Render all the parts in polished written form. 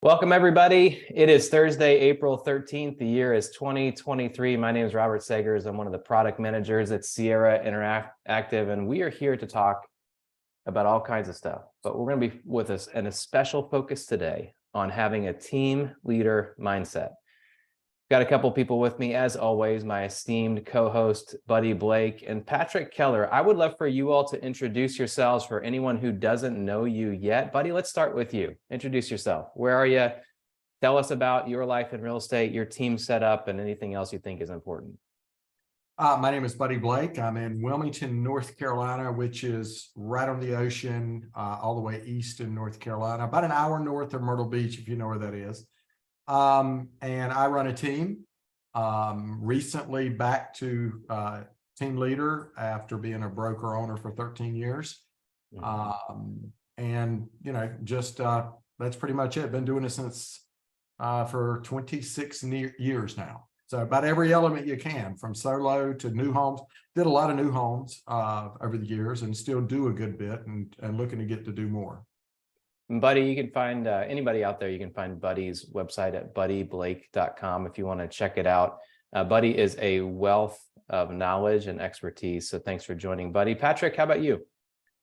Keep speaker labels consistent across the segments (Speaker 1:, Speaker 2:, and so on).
Speaker 1: Welcome, everybody. It is Thursday, April 13th. The year is 2023. My name is Robert Sagers. I'm one of the product managers at Sierra Interactive, and we are here to talk about all kinds of stuff. But we're going to be with us and a special focus today on having a team leader mindset. Got a couple people with me, as always, my esteemed co-host, Buddy Blake and Patrick Keller. I would love for you all to introduce yourselves for anyone who doesn't know you yet. Buddy, let's start with you. Introduce yourself. Where are you? Tell us about your life in real estate, your team setup, and anything else you think is important.
Speaker 2: My name is Buddy Blake. I'm in Wilmington, North Carolina, which is right on the ocean, all the way east in North Carolina, about an hour north of Myrtle Beach, if you know where that is. And I run a team, recently back to team leader after being a broker owner for 13 years. And, you know, just that's pretty much it. Been doing it since for 26 years now. So about every element you can, from solo to new homes. Did a lot of new homes over the years and still do a good bit and looking to get to do more.
Speaker 1: Buddy, you can find anybody out there, you can find Buddy's website at buddyblake.com if you want to check it out. Buddy is a wealth of knowledge and expertise. So thanks for joining, Buddy. Patrick, how about you?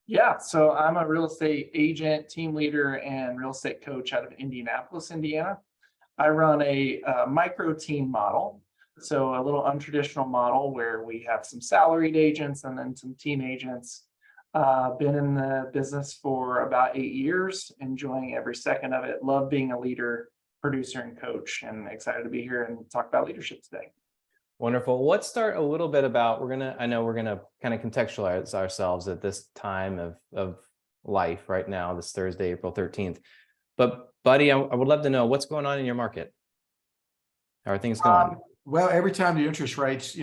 Speaker 3: Yeah, so I'm a real estate agent, team leader, and real estate coach out of Indianapolis, Indiana. I run a micro team model. So a little untraditional model where we have some salaried agents and then some team agents. Been in the business for about 8 years, enjoying every second of it. Love being a leader, producer, and coach, and excited to be here and talk about leadership today.
Speaker 1: Wonderful. Let's start a little bit about, I know we're gonna kind of contextualize ourselves at this time of life right now, this Thursday, April 13th. But Buddy, I would love to know what's going on in your market. How are things going?
Speaker 2: Well, every time the interest rates,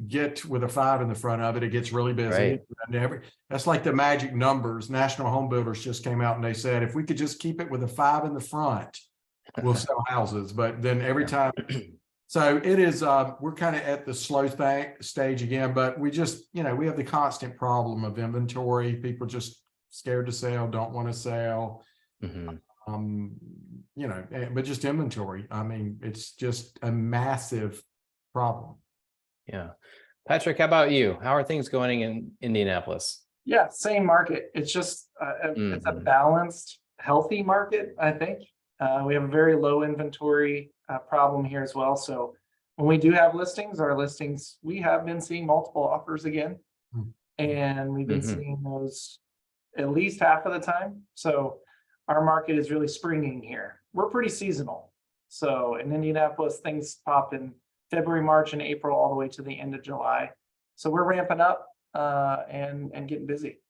Speaker 2: get with a 5 in the front of it, it gets really busy.
Speaker 1: Right.
Speaker 2: That's like the magic numbers. National Home Builders just came out and they said, if we could just keep it with a 5 in the front, we'll sell houses. But then every time, so it is, we're kind of at the slow stage again, but we just, we have the constant problem of inventory. People just scared to sell, don't want to sell. But just inventory. I mean, it's just a massive problem.
Speaker 1: Yeah. Patrick, how about you? How are things going in Indianapolis?
Speaker 3: Yeah, same market. It's just, it's a balanced, healthy market, I think. We have a very low inventory problem here as well. So when we do have listings, we have been seeing multiple offers again. And we've been seeing those at least half of the time. So our market is really springing here. We're pretty seasonal. So in Indianapolis, things pop in February, March, and April, all the way to the end of July. So we're ramping up and getting busy.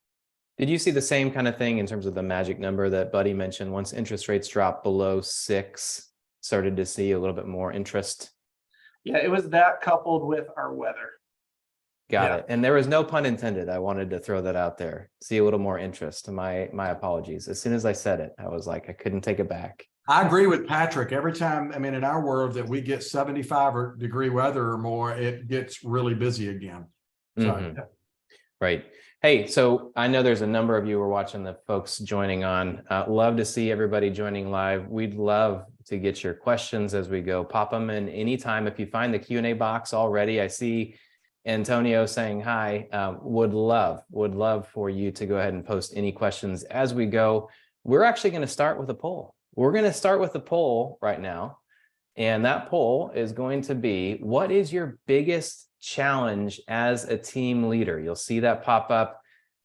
Speaker 1: Did you see the same kind of thing in terms of the magic number that Buddy mentioned? Once interest rates dropped below 6, started to see a little bit more interest?
Speaker 3: Yeah, it was that coupled with our weather.
Speaker 1: Got it. And there was no pun intended. I wanted to throw that out there. See a little more interest. My apologies. As soon as I said it, I was like, I couldn't take it back.
Speaker 2: I agree with Patrick. Every time, in our world that we get 75-degree weather or more, it gets really busy again. So,
Speaker 1: Right. Hey, so I know there's a number of you who are watching, the folks joining on. Love to see everybody joining live. We'd love to get your questions as we go. Pop them in anytime. If you find the Q&A box already, I see Antonio saying hi. Would love for you to go ahead and post any questions as we go. We're actually going to start with a poll. We're going to start with a poll right now. And that poll is going to be, what is your biggest challenge as a team leader? You'll see that pop up.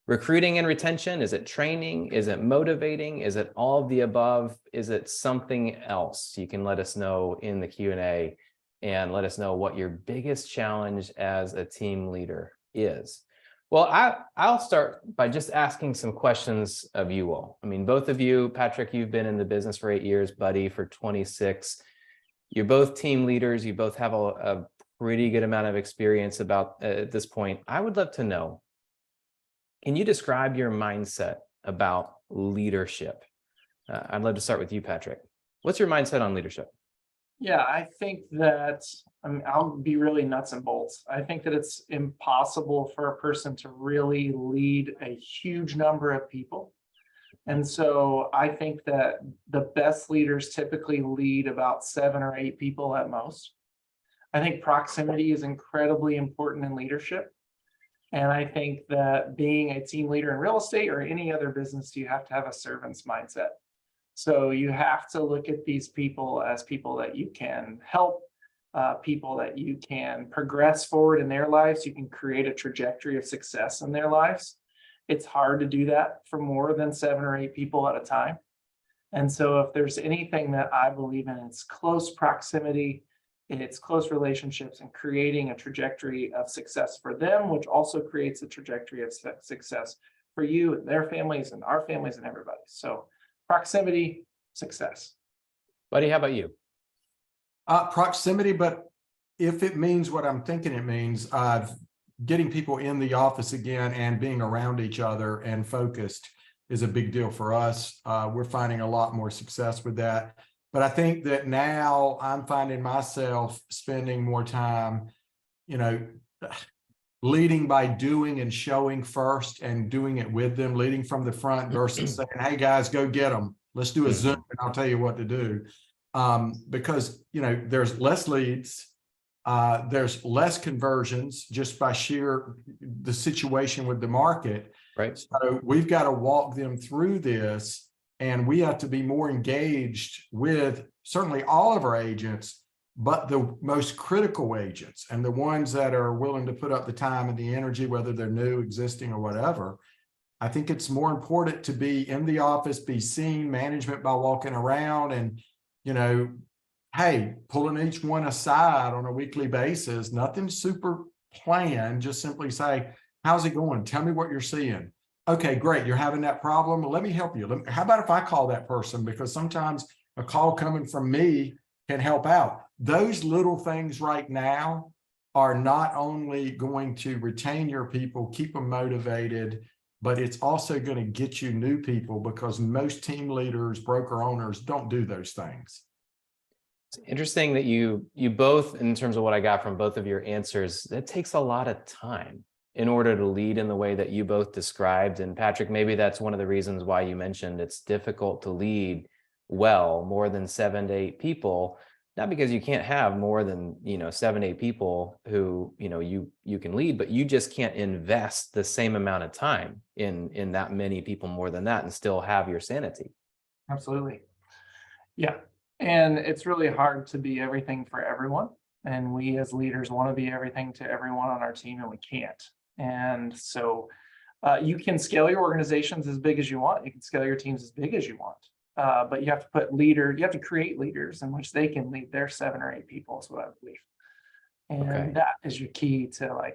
Speaker 1: Recruiting and retention. Is it training? Is it motivating? Is it all of the above? Is it something else? You can let us know in the Q&A and let us know what your biggest challenge as a team leader is. Well, I'll start by just asking some questions of you all. Both of you, Patrick, you've been in the business for 8 years, Buddy for 26. You're both team leaders. You both have a pretty good amount of experience at this point. I would love to know, can you describe your mindset about leadership? I'd love to start with you, Patrick. What's your mindset on leadership?
Speaker 3: Yeah, I think that, I'll be really nuts and bolts. I think that it's impossible for a person to really lead a huge number of people And so I think that the best leaders typically lead about 7 or 8 people at most. I think proximity is incredibly important in leadership. And I think that being a team leader in real estate or any other business, you have to have a servant's mindset. So you have to look at these people as people that you can help, people that you can progress forward in their lives. You can create a trajectory of success in their lives. It's hard to do that for more than 7 or 8 people at a time. And so if there's anything that I believe in, it's close proximity, it's close relationships, and creating a trajectory of success for them, which also creates a trajectory of success for you and their families and our families and everybody. So proximity, success.
Speaker 1: Buddy, how about you?
Speaker 2: Proximity, but if it means what I'm thinking it means, getting people in the office again and being around each other and focused is a big deal for us. We're finding a lot more success with that. But I think that now I'm finding myself spending more time, leading by doing and showing first and doing it with them, leading from the front versus saying, hey guys, go get them. Let's do a Zoom and I'll tell you what to do. Because, there's less leads. There's less conversions just by the situation with the market.
Speaker 1: Right.
Speaker 2: So we've got to walk them through this, and we have to be more engaged with certainly all of our agents, but the most critical agents and the ones that are willing to put up the time and the energy, whether they're new, existing, or whatever. I think it's more important to be in the office, be seen, management by walking around and, hey, pulling each one aside on a weekly basis, nothing super planned, just simply say, how's it going? Tell me what you're seeing. Okay, great. You're having that problem. Well, let me help you. How about if I call that person? Because sometimes a call coming from me can help out. Those little things right now are not only going to retain your people, keep them motivated, but it's also going to get you new people because most team leaders, broker owners don't do those things.
Speaker 1: It's interesting that you both, in terms of what I got from both of your answers, it takes a lot of time in order to lead in the way that you both described. And Patrick, maybe that's one of the reasons why you mentioned it's difficult to lead well more than 7 to 8 people, not because you can't have more than 7, 8 people who you can lead, but you just can't invest the same amount of time in that many people more than that and still have your sanity.
Speaker 3: Absolutely. Yeah. And it's really hard to be everything for everyone. And we as leaders want to be everything to everyone on our team, and we can't. And so you can scale your organizations as big as you want. You can scale your teams as big as you want. But you have to you have to create leaders in which they can lead their 7 or 8 people, is what I believe. And that is your key to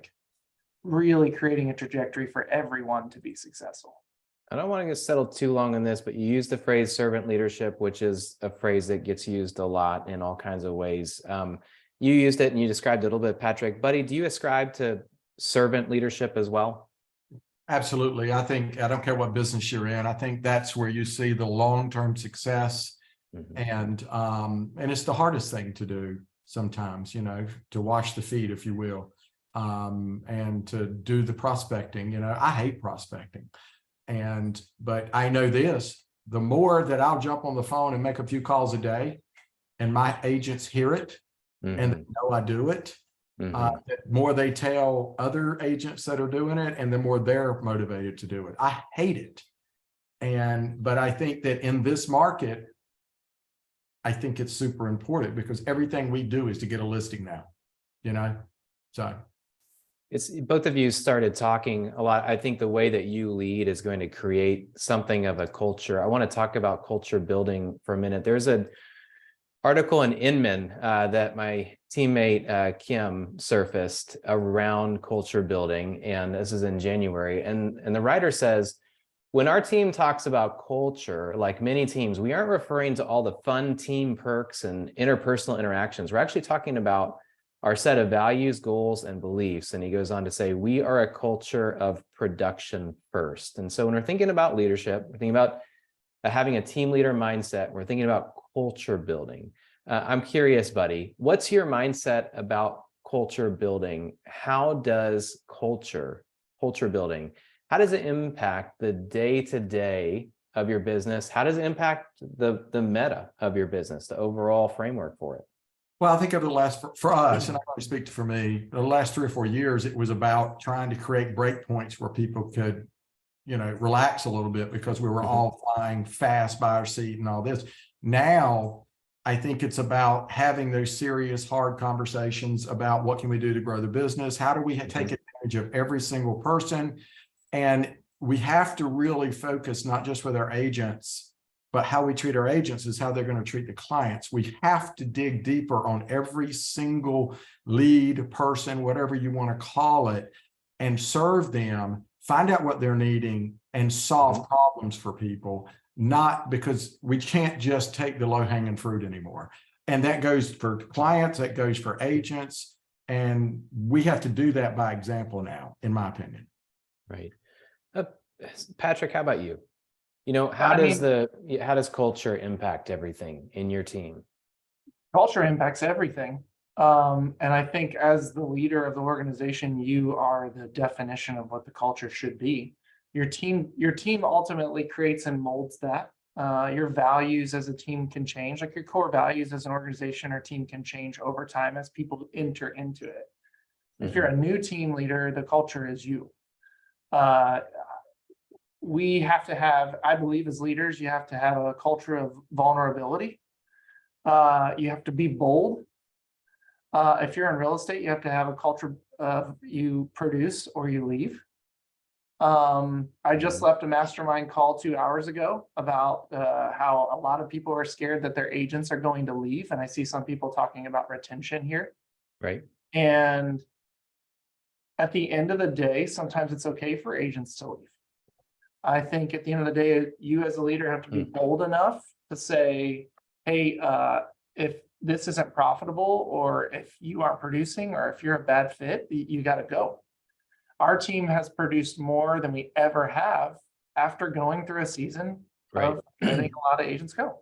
Speaker 3: really creating a trajectory for everyone to be successful.
Speaker 1: I don't want to get settled too long on this, but you used the phrase servant leadership, which is a phrase that gets used a lot in all kinds of ways. You used it and you described it a little bit, Patrick. Buddy, do you ascribe to servant leadership as well?
Speaker 2: Absolutely. I think, I don't care what business you're in, I think that's where you see the long-term success. And it's the hardest thing to do sometimes, to wash the feet, if you will, and to do the prospecting. I hate prospecting. But I know this, the more that I'll jump on the phone and make a few calls a day and my agents hear it and they know I do it, the more they tell other agents that are doing it and the more they're motivated to do it. I hate it. But I think that in this market, I think it's super important because everything we do is to get a listing now, so.
Speaker 1: It's both of you started talking a lot. I think the way that you lead is going to create something of a culture. I want to talk about culture building for a minute. There's an article in Inman that my teammate Kim surfaced around culture building, and this is in January. And the writer says, when our team talks about culture, like many teams, we aren't referring to all the fun team perks and interpersonal interactions. We're actually talking about our set of values, goals, and beliefs. And he goes on to say, we are a culture of production first. And so when we're thinking about leadership, we're thinking about having a team leader mindset, we're thinking about culture building. I'm curious, buddy, what's your mindset about culture building? How does culture building, how does it impact the day-to-day of your business? How does it impact the meta of your business, the overall framework for it?
Speaker 2: Well, I think over the last, for us, and I can speak for me, the last 3 or 4 years, it was about trying to create break points where people could, relax a little bit because we were all flying fast by our seat and all this. Now, I think it's about having those serious, hard conversations about what can we do to grow the business? How do we take advantage of every single person? And we have to really focus not just with our agents, but how we treat our agents is how they're going to treat the clients. We have to dig deeper on every single lead person, whatever you want to call it, and serve them, find out what they're needing, and solve problems for people, not because we can't just take the low-hanging fruit anymore. And that goes for clients, that goes for agents, and we have to do that by example now, in my opinion.
Speaker 1: Right. Patrick, how about you? How does culture impact everything in your team?
Speaker 3: Culture impacts everything. And I think as the leader of the organization, you are the definition of what the culture should be. Your team ultimately creates and molds that. Your values as a team can change, like your core values as an organization or team can change over time as people enter into it. If you're a new team leader, the culture is you. We have to have, I believe as leaders, you have to have a culture of vulnerability. You have to be bold. If you're in real estate, you have to have a culture of you produce or you leave. I just left a mastermind call 2 hours ago about how a lot of people are scared that their agents are going to leave. And I see some people talking about retention here.
Speaker 1: Right.
Speaker 3: And at the end of the day, sometimes it's okay for agents to leave. I think at the end of the day, you as a leader have to be bold enough to say, hey, if this isn't profitable, or if you aren't producing, or if you're a bad fit, you got to go. Our team has produced more than we ever have after going through a season of letting a lot of agents go.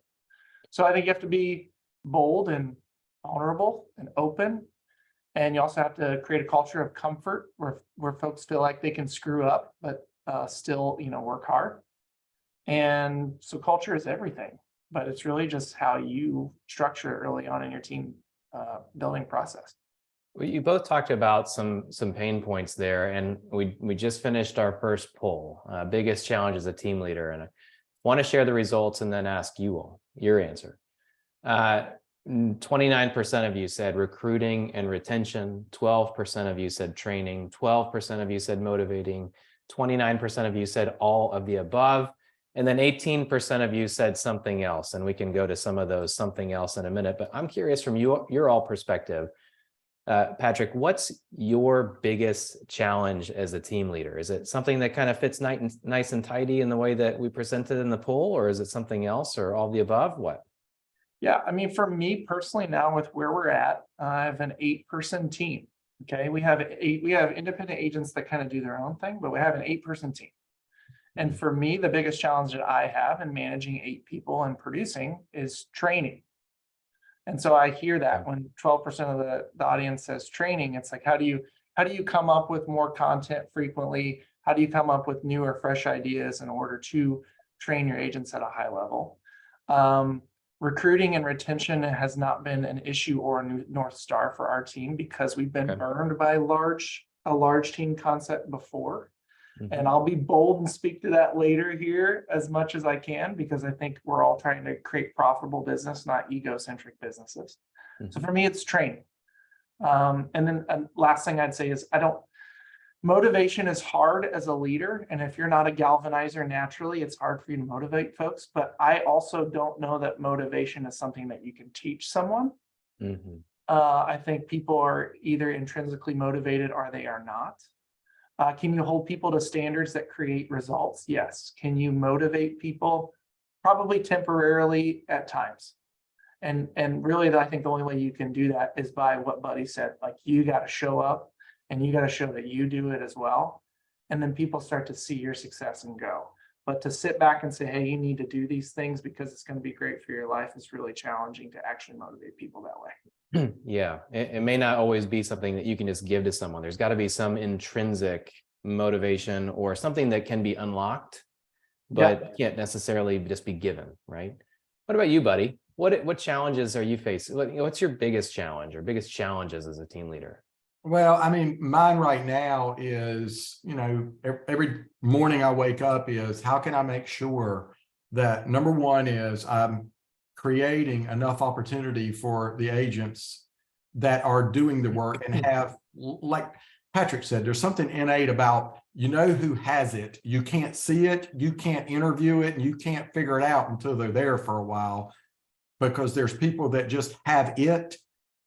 Speaker 3: So I think you have to be bold and vulnerable and open. And you also have to create a culture of comfort where folks feel like they can screw up, but still, work hard. And so culture is everything, but it's really just how you structure it early on in your team building process.
Speaker 1: Well, you both talked about some pain points there, and we just finished our first poll, biggest challenge as a team leader, and I want to share the results and then ask you all your answer. 29% of you said recruiting and retention, 12% of you said training, 12% of you said motivating, 29% of you said all of the above, and then 18% of you said something else. And we can go to some of those something else in a minute, but I'm curious from your all perspective, Patrick, what's your biggest challenge as a team leader? Is it something that kind of fits nice and tidy in the way that we presented in the poll, or is it something else, or all the above? What?
Speaker 3: Yeah, I mean, for me personally, now with where we're at, I have an 8-person team. Okay, we have independent agents that kind of do their own thing, but we have an 8-person team. And for me, the biggest challenge that I have in managing 8 people and producing is training. And so I hear that when 12% of the audience says training, it's like, how do you come up with more content frequently? How do you come up with new or fresh ideas in order to train your agents at a high level? Recruiting and retention has not been an issue or a North Star for our team because we've been burned by a large team concept before. And I'll be bold and speak to that later here as much as I can, because I think we're all trying to create profitable business, not egocentric businesses. So for me, it's training. And then last thing I'd say is motivation is hard as a leader. And if you're not a galvanizer naturally, it's hard for you to motivate folks. But I also don't know that motivation is something that you can teach someone. I think people are either intrinsically motivated or they are not. Can you hold people to standards that create results? Yes. Can you motivate people? Probably temporarily at times. And really, I think the only way you can do that is by what Buddy said, like you got to show up and you got to show that you do it as well. And then people start to see your success and go. But to sit back and say, hey, you need to do these things because it's going to be great for your life is really challenging to actually motivate people that way.
Speaker 1: Yeah, it may not always be something that you can just give to someone. There's got to be some intrinsic motivation or something that can be unlocked but can't necessarily just be given, right? What about you, buddy? What challenges are you facing? What's your biggest challenge or biggest challenges as a team leader?
Speaker 2: Well, I mean, mine right now is, every morning I wake up is how can I make sure that number one is I'm creating enough opportunity for the agents that are doing the work and have, like Patrick said, there's something innate about, who has it. You can't see it, you can't interview it, and you can't figure it out until they're there for a while, because there's people that just have it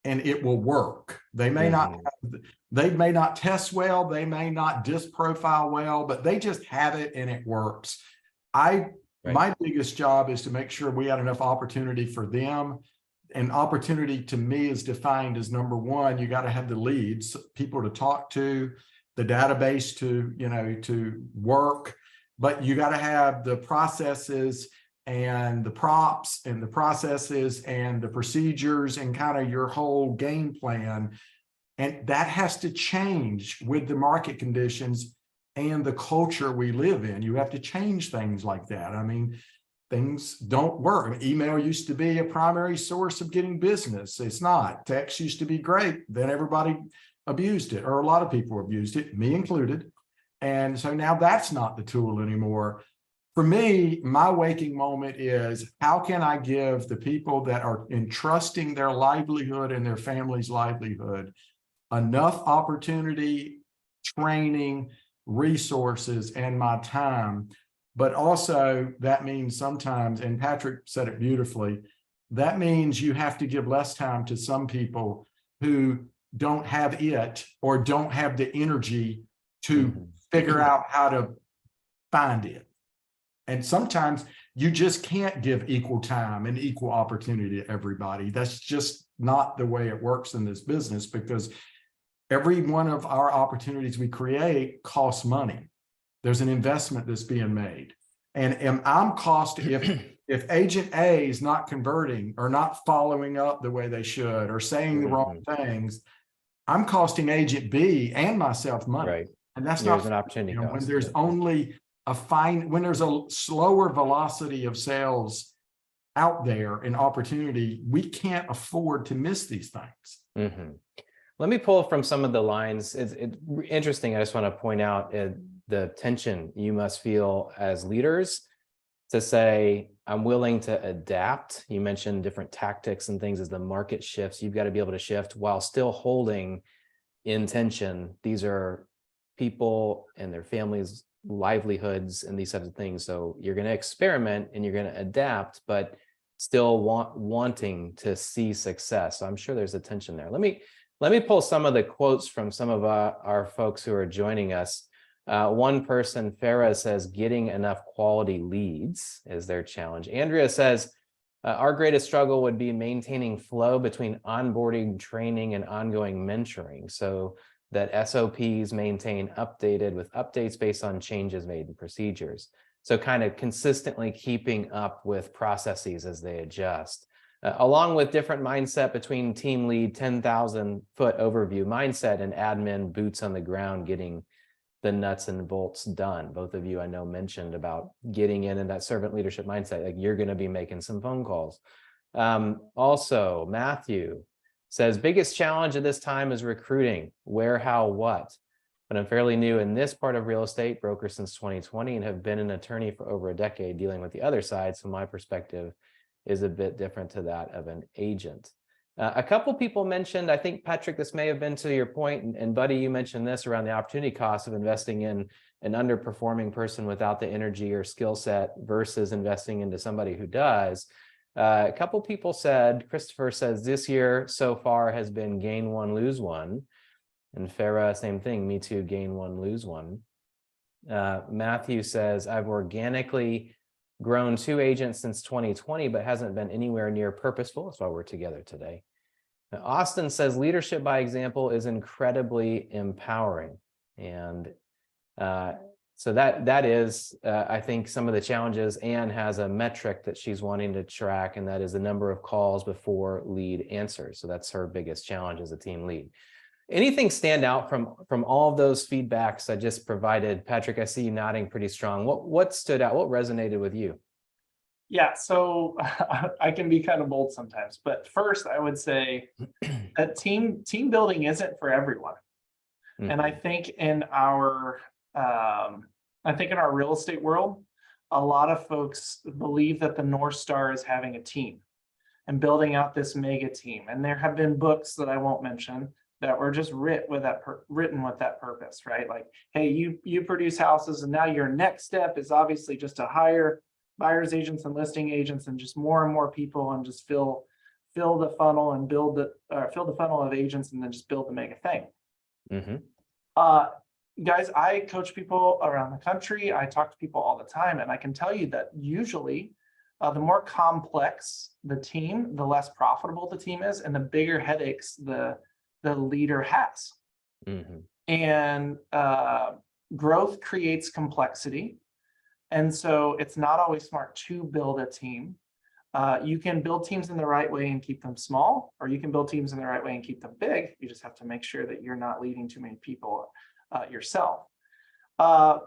Speaker 2: and it will work. They may not test well, they may not disc profile well, but they just have it and it works. My biggest job is to make sure we have enough opportunity for them. And opportunity to me is defined as number one, you got to have the leads, people to talk to, the database to work, but you got to have the processes and the props and the processes and the procedures and kind of your whole game plan. And that has to change with the market conditions and the culture we live in. You have to change things like that. I mean, things don't work. Email used to be a primary source of getting business. It's not. Text used to be great. Then everybody abused it, or a lot of people abused it, me included. And so now that's not the tool anymore. For me, my waking moment is how can I give the people that are entrusting their livelihood and their family's livelihood enough opportunity, training, resources, and my time. But also that means sometimes, and Patrick said it beautifully, that means you have to give less time to some people who don't have it or don't have the energy to figure out how to find it. And sometimes you just can't give equal time and equal opportunity to everybody. That's just not the way it works in this business, because every one of our opportunities we create costs money. There's an investment that's being made. And I'm costing, if agent A is not converting or not following up the way they should or saying the wrong things, I'm costing agent B and myself money.
Speaker 1: Right.
Speaker 2: And that's
Speaker 1: there's
Speaker 2: not
Speaker 1: an opportunity cost.
Speaker 2: when there's only when there's a slower velocity of sales out there and opportunity, we can't afford to miss these things.
Speaker 1: Let me pull from some of the lines. It's interesting. I just want to point out the tension you must feel as leaders to say, I'm willing to adapt. You mentioned different tactics and things as the market shifts. You've got to be able to shift while still holding intention. These are people and their families' livelihoods and these types of things. So you're going to experiment and you're going to adapt, but still wanting to see success. So I'm sure there's a tension there. Let me pull some of the quotes from some of our folks who are joining us. One person, Farah, says, getting enough quality leads is their challenge. Andrea says, our greatest struggle would be maintaining flow between onboarding, training, and ongoing mentoring so that SOPs maintain updated with updates based on changes made in procedures. So kind of consistently keeping up with processes as they adjust. Along with different mindset between team lead, 10,000 foot overview mindset, and admin boots on the ground, getting the nuts and bolts done. Both of you I know mentioned about getting in that servant leadership mindset, like you're going to be making some phone calls. Also, Matthew says, biggest challenge at this time is recruiting. Where, how, what? But I'm fairly new in this part of real estate, broker since 2020, and have been an attorney for over a decade dealing with the other side. So my perspective is a bit different to that of an agent. A couple people mentioned, I think, Patrick, this may have been to your point, and Buddy, you mentioned this around the opportunity cost of investing in an underperforming person without the energy or skill set versus investing into somebody who does. A couple people said, Christopher says, this year so far has been gain one, lose one. And Farah, same thing, me too, gain one, lose one. Matthew says, I've organically grown 2 agents since 2020, but hasn't been anywhere near purposeful. That's why we're together today. Now, Austin says, leadership by example is incredibly empowering. And so that is, I think, some of the challenges. Anne has a metric that she's wanting to track, and that is the number of calls before lead answers. So that's her biggest challenge as a team lead. Anything stand out from all of those feedbacks I just provided? Patrick, I see you nodding pretty strong. What stood out? What resonated with you?
Speaker 3: Yeah, so I can be kind of bold sometimes, but first I would say that team building isn't for everyone. And I think in our real estate world, a lot of folks believe that the North Star is having a team and building out this mega team. And there have been books that I won't mention that were just written with that purpose, right? Like, hey, you produce houses, and now your next step is obviously just to hire buyers agents and listing agents and just more and more people, and just fill the funnel and fill the funnel of agents, and then just build the mega thing. Guys, I coach people around the country. I talk to people all the time, and I can tell you that usually the more complex the team, the less profitable the team is, and the bigger headaches the leader has. And growth creates complexity. And so it's not always smart to build a team. You can build teams in the right way and keep them small, or you can build teams in the right way and keep them big. You just have to make sure that you're not leading too many people yourself. I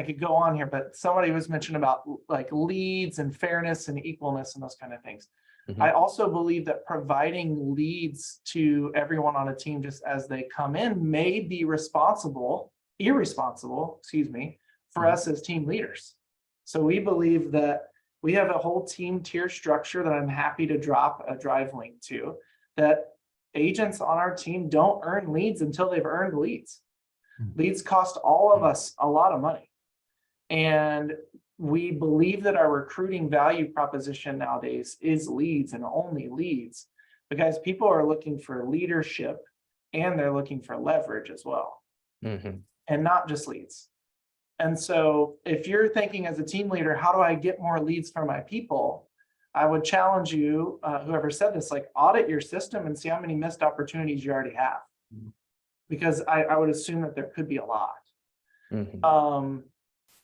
Speaker 3: could go on here, but somebody was mentioning about like leads and fairness and equalness and those kind of things. I also believe that providing leads to everyone on a team just as they come in may be irresponsible, for us as team leaders. So we believe that we have a whole team tier structure that I'm happy to drop a drive link to, that agents on our team don't earn leads until they've earned leads. Leads cost all of us a lot of money. And we believe that our recruiting value proposition nowadays is leads and only leads, because people are looking for leadership and they're looking for leverage as well, and not just leads. And so if you're thinking as a team leader, how do I get more leads for my people? I would challenge you, whoever said this, like audit your system and see how many missed opportunities you already have. Because I would assume that there could be a lot.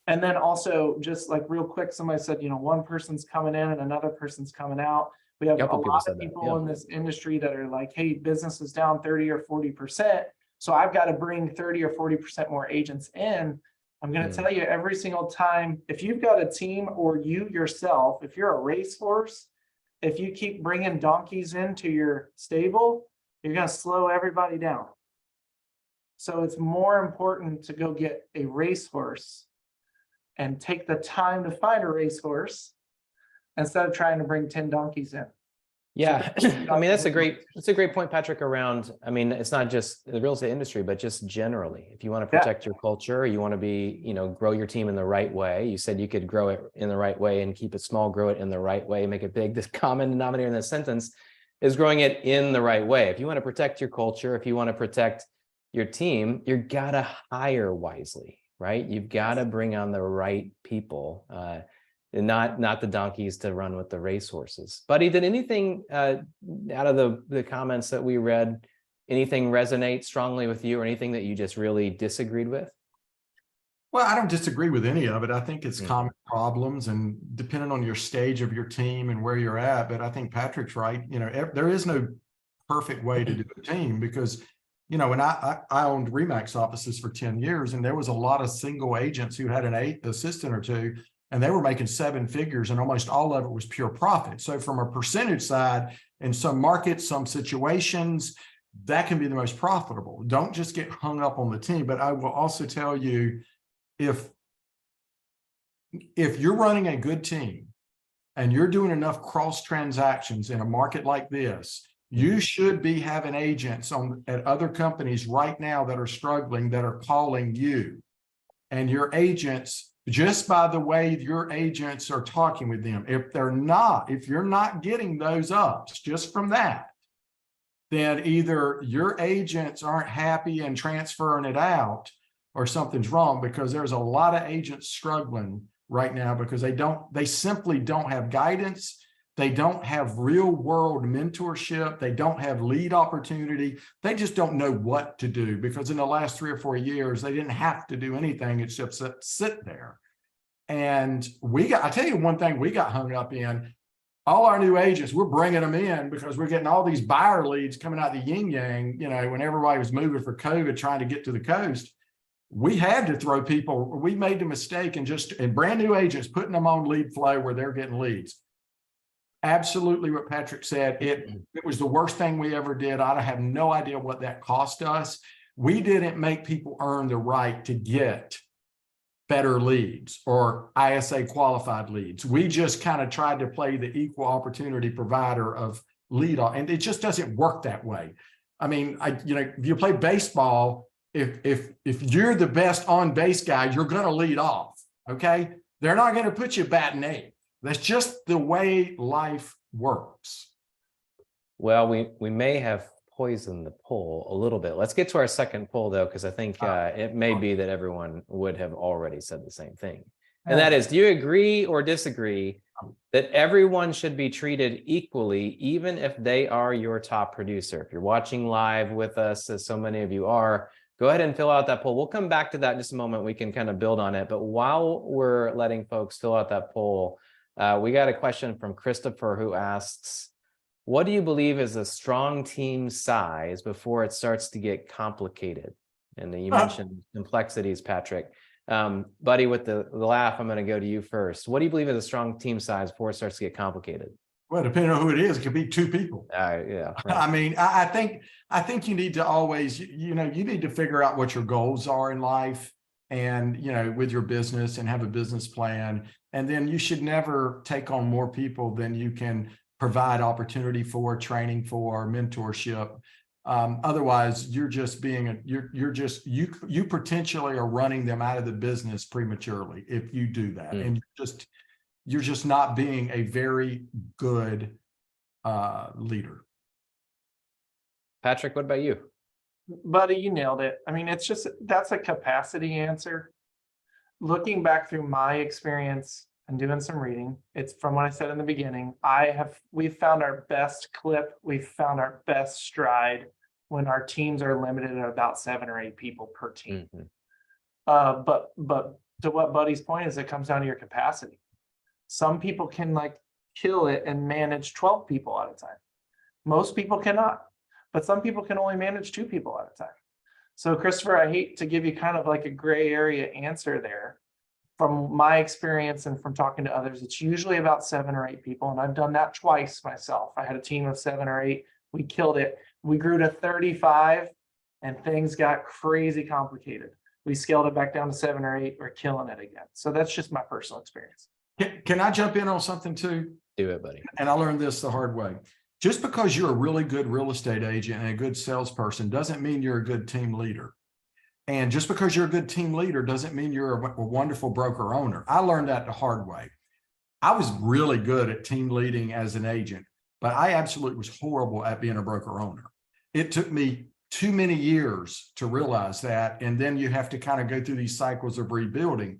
Speaker 3: And then also just like real quick, somebody said, one person's coming in and another person's coming out. We have a lot of people in this industry that are like, hey, business is down 30 or 40%. So I've got to bring 30 or 40% more agents in. I'm going to tell you every single time, if you've got a team or you yourself, if you're a racehorse, if you keep bringing donkeys into your stable, you're going to slow everybody down. So it's more important to go get a racehorse and take the time to find a racehorse instead of trying to bring 10 donkeys in.
Speaker 1: Yeah, I mean, that's a great point, Patrick, around, I mean, it's not just the real estate industry, but just generally, if you want to protect your culture, you want to be, grow your team in the right way. You said you could grow it in the right way and keep it small, grow it in the right way, make it big. This common denominator in this sentence is growing it in the right way. If you want to protect your culture, if you want to protect your team, you gotta hire wisely, right? You've got to bring on the right people, and not the donkeys to run with the racehorses. Buddy, did anything out of the comments that we read, anything resonate strongly with you, or anything that you just really disagreed with?
Speaker 2: Well, I don't disagree with any of it. I think it's common problems, and depending on your stage of your team and where you're at. But I think Patrick's right. There is no perfect way to do a team, because when I owned Remax offices for 10 years, and there was a lot of single agents who had an assistant or two, and they were making 7 figures, and almost all of it was pure profit. So from a percentage side, in some markets, some situations, that can be the most profitable. Don't just get hung up on the team. But I will also tell you, if you're running a good team and you're doing enough cross transactions in a market like this, you should be having agents at other companies right now that are struggling, that are calling you. And your agents, just by the way your agents are talking with them, if you're not getting those ups just from that, then either your agents aren't happy and transferring it out, or something's wrong, because there's a lot of agents struggling right now because they simply don't have guidance. They don't have real world mentorship. They don't have lead opportunity. They just don't know what to do, because in the last 3 or 4 years, they didn't have to do anything except sit there. And I tell you one thing we got hung up in, all our new agents, we're bringing them in because we're getting all these buyer leads coming out the yin yang, when everybody was moving for COVID, trying to get to the coast. We had to throw people, we made the mistake and brand new agents putting them on lead flow where they're getting leads. Absolutely what Patrick said. It was the worst thing we ever did. I have no idea what that cost us. We didn't make people earn the right to get better leads or ISA qualified leads. We just kind of tried to play the equal opportunity provider of lead, and it just doesn't work that way. I mean, if you play baseball, if you're the best on base guy, you're going to lead off. Okay, they're not going to put you batting eighth. That's just the way life works.
Speaker 1: Well, we may have poisoned the poll a little bit. Let's get to our second poll though, because I think it may be that everyone would have already said the same thing. And that is, do you agree or disagree that everyone should be treated equally, even if they are your top producer? If you're watching live with us, as so many of you are, go ahead and fill out that poll. We'll come back to that in just a moment. We can kind of build on it. But while we're letting folks fill out that poll, we got a question from Christopher who asks, what do you believe is a strong team size before it starts to get complicated? And then you mentioned complexities, Patrick. Buddy, with the laugh, I'm going to go to you first. What do you believe is a strong team size before it starts to get complicated?
Speaker 2: Well, depending on who it is, it could be two people.
Speaker 1: Yeah. Right.
Speaker 2: I mean, I think you need to always, you need to figure out what your goals are in life and, with your business, and have a business plan. And then you should never take on more people than you can provide opportunity for, training for, mentorship. Otherwise, you're just you potentially are running them out of the business prematurely if you do that. And you're just not being a very good leader.
Speaker 1: Patrick, what about you?
Speaker 3: Buddy, you nailed it. I mean, that's a capacity answer. Looking back through my experience and doing some reading, it's from what I said in the beginning. We've found our best clip, we've found our best stride when our teams are limited at about 7 or 8 people per team. But to what Buddy's point is, it comes down to your capacity. Some people can kill it and manage 12 people at a time. Most people cannot, but some people can only manage 2 people at a time. So Christopher, I hate to give you kind of like a gray area answer there. From my experience and from talking to others, it's usually about 7 or 8 people. And I've done that twice myself. I had a team of 7 or 8. We killed it. We grew to 35 and things got crazy complicated. We scaled it back down to 7 or 8. We're killing it again. So that's just my personal experience.
Speaker 2: Can I jump in on something too?
Speaker 1: Do it, buddy.
Speaker 2: And I learned this the hard way. Just because you're a really good real estate agent and a good salesperson doesn't mean you're a good team leader. And just because you're a good team leader doesn't mean you're a wonderful broker owner. I learned that the hard way. I was really good at team leading as an agent, but I absolutely was horrible at being a broker owner. It took me too many years to realize that. And then you have to kind of go through these cycles of rebuilding.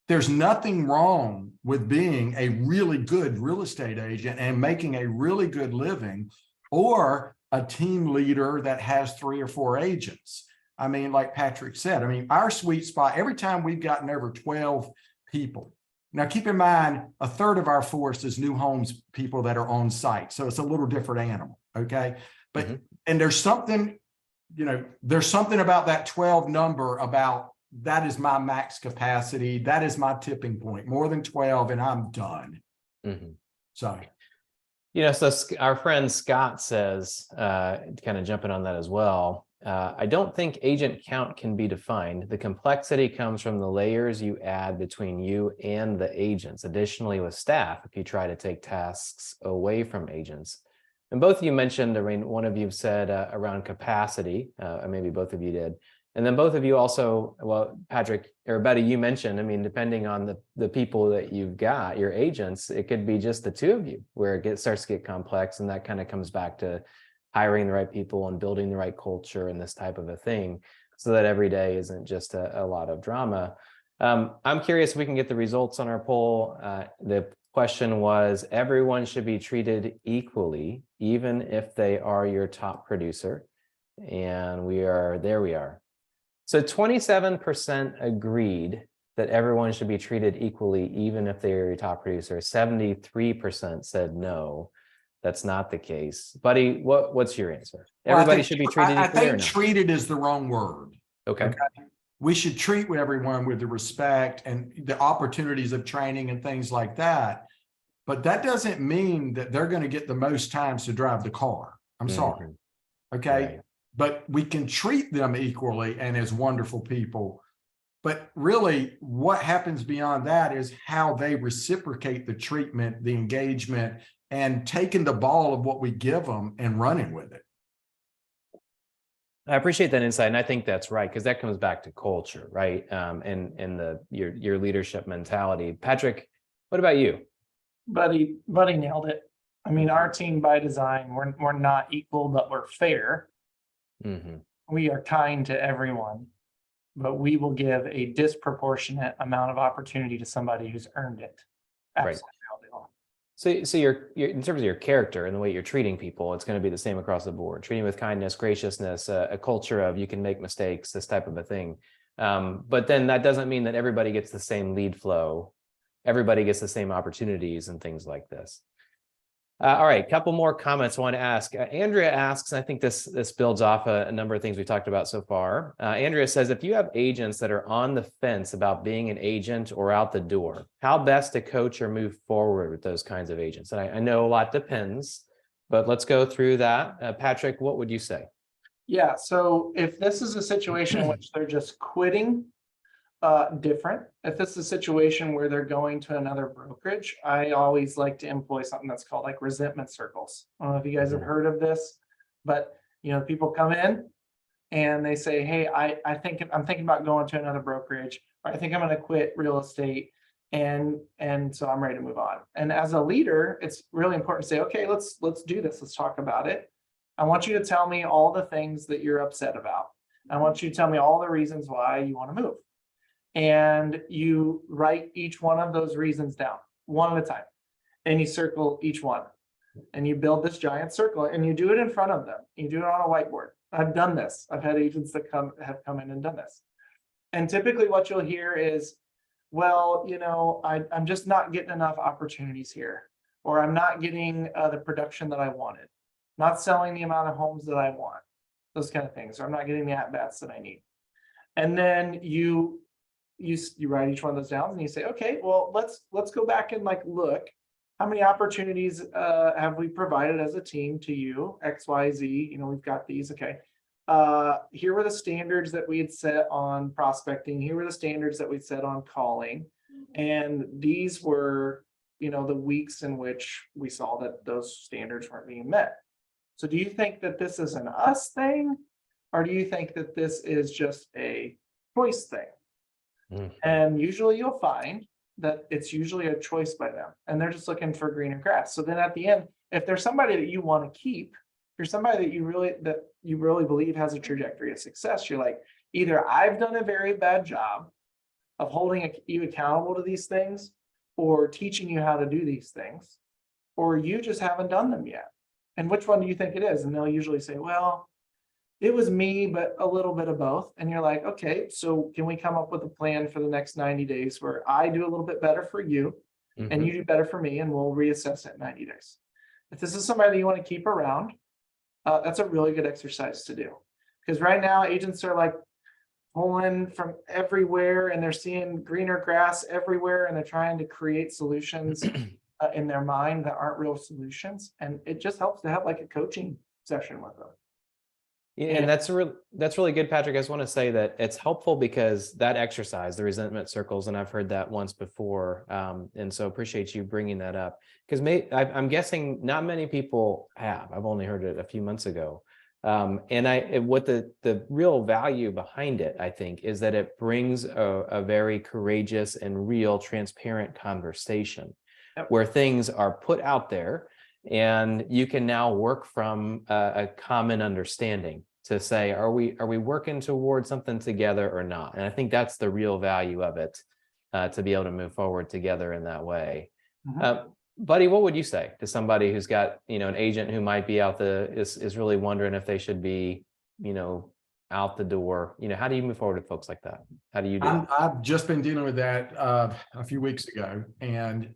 Speaker 2: There's nothing wrong with being a really good real estate agent and making a really good living, or a team leader that has 3 or 4 agents. I mean, like Patrick said, our sweet spot, every time we've gotten over 12 people. Now, keep in mind, a third of our force is new homes people that are on site. So it's a little different animal. Okay. But, and there's something about that 12 number about that is my max capacity. That is my tipping point. More than 12 and I'm done. So.
Speaker 1: So our friend Scott says, kind of jumping on that as well, I don't think agent count can be defined. The complexity comes from the layers you add between you and the agents. Additionally, with staff, if you try to take tasks away from agents. And both of you mentioned, one of you said around capacity, maybe both of you did. And then both of you also, well, Patrick or Betty, you mentioned, depending on the people that you've got, your agents, it could be just the 2 of you where it starts to get complex. And that kind of comes back to hiring the right people and building the right culture and this type of a thing, so that every day isn't just a lot of drama. I'm curious if we can get the results on our poll. The question was, everyone should be treated equally, even if they are your top producer. And we are. So 27% agreed that everyone should be treated equally, even if they're a top producer. 73% said no, that's not the case. Buddy, what's your answer?
Speaker 2: Well,
Speaker 1: Everybody should be treated
Speaker 2: I
Speaker 1: equally or
Speaker 2: think
Speaker 1: not?
Speaker 2: treated is the wrong word.
Speaker 1: Okay.
Speaker 2: We should treat everyone with the respect and the opportunities of training and things like that. But that doesn't mean that they're going to get the most times to drive the car. I'm sorry. Okay.
Speaker 1: Right.
Speaker 2: But we can treat them equally and as wonderful people. But really, what happens beyond that is how they reciprocate the treatment, the engagement, and taking the ball of what we give them and running with it.
Speaker 1: I appreciate that insight, and I think that's right, because that comes back to culture, right? And your leadership mentality. Patrick, what about you?
Speaker 3: Buddy nailed it. I mean, our team by design, we're not equal, but we're fair. We are kind to everyone, but we will give a disproportionate amount of opportunity to somebody who's earned it. Absolutely.
Speaker 1: So you're in terms of your character and the way you're treating people, it's going to be the same across the board. Treating with kindness, graciousness, a culture of you can make mistakes, this type of a thing. But then that doesn't mean that everybody gets the same lead flow. Everybody gets the same opportunities and things like this. All right, a couple more comments I want to ask. Andrea asks, and I think this builds off a number of things we talked about so far. Andrea says, if you have agents that are on the fence about being an agent or out the door, how best to coach or move forward with those kinds of agents? And I know a lot depends, but let's go through that. Patrick, what would you say?
Speaker 3: Yeah, so if this is a situation in which they're just quitting, different. If this is a situation where they're going to another brokerage, I always like to employ something that's called like resentment circles. I don't know if you guys have heard of this, but people come in and they say, hey, I'm thinking about going to another brokerage, or I think I'm going to quit real estate, and so I'm ready to move on. And as a leader, it's really important to say, okay, let's do this. Let's talk about it. I want you to tell me all the things that you're upset about. I want you to tell me all the reasons why you want to move. And you write each one of those reasons down one at a time, and you circle each one, and you build this giant circle, and you do it in front of them. You do it on a whiteboard. I've done this. I've had agents that have come in and done this. And typically what you'll hear is, well, I'm just not getting enough opportunities here, or I'm not getting the production that I wanted, not selling the amount of homes that I want, those kind of things, or I'm not getting the at-bats that I need. And then you write each one of those down, and you say, okay, well, let's go back and look, how many opportunities have we provided as a team to you, XYZ, we've got these. Okay. Here were the standards that we had set on prospecting. Here were the standards that we set on calling. And these were, the weeks in which we saw that those standards weren't being met. So do you think that this is an us thing, or do you think that this is just a choice thing? And usually you'll find that it's usually a choice by them, and they're just looking for greener grass. So then at the end, if there's somebody that you want to keep, if you're somebody that you really believe has a trajectory of success, you're like, either I've done a very bad job of holding you accountable to these things, or teaching you how to do these things, or you just haven't done them yet. And which one do you think it is? And they'll usually say, well, it was me, but a little bit of both. And you're like, okay, so can we come up with a plan for the next 90 days where I do a little bit better for you and you do better for me, and we'll reassess it in 90 days. If this is somebody that you want to keep around, that's a really good exercise to do. Because right now agents are pulling from everywhere, and they're seeing greener grass everywhere, and they're trying to create solutions in their mind that aren't real solutions. And it just helps to have a coaching session with them.
Speaker 1: Yeah, and that's really good, Patrick. I just want to say that it's helpful because that exercise, the resentment circles, and I've heard that once before, and so appreciate you bringing that up, because I'm guessing not many people have. I've only heard it a few months ago, and what the real value behind it, I think, is that it brings a very courageous and real, transparent conversation where things are put out there. And you can now work from a common understanding to say, are we working towards something together or not? And I think that's the real value of it, to be able to move forward together in that way. Buddy, what would you say to somebody who's got, an agent who might be is really wondering if they should be, out the door? How do you move forward with folks like that? How do you do it?
Speaker 2: I've just been dealing with that a few weeks ago, and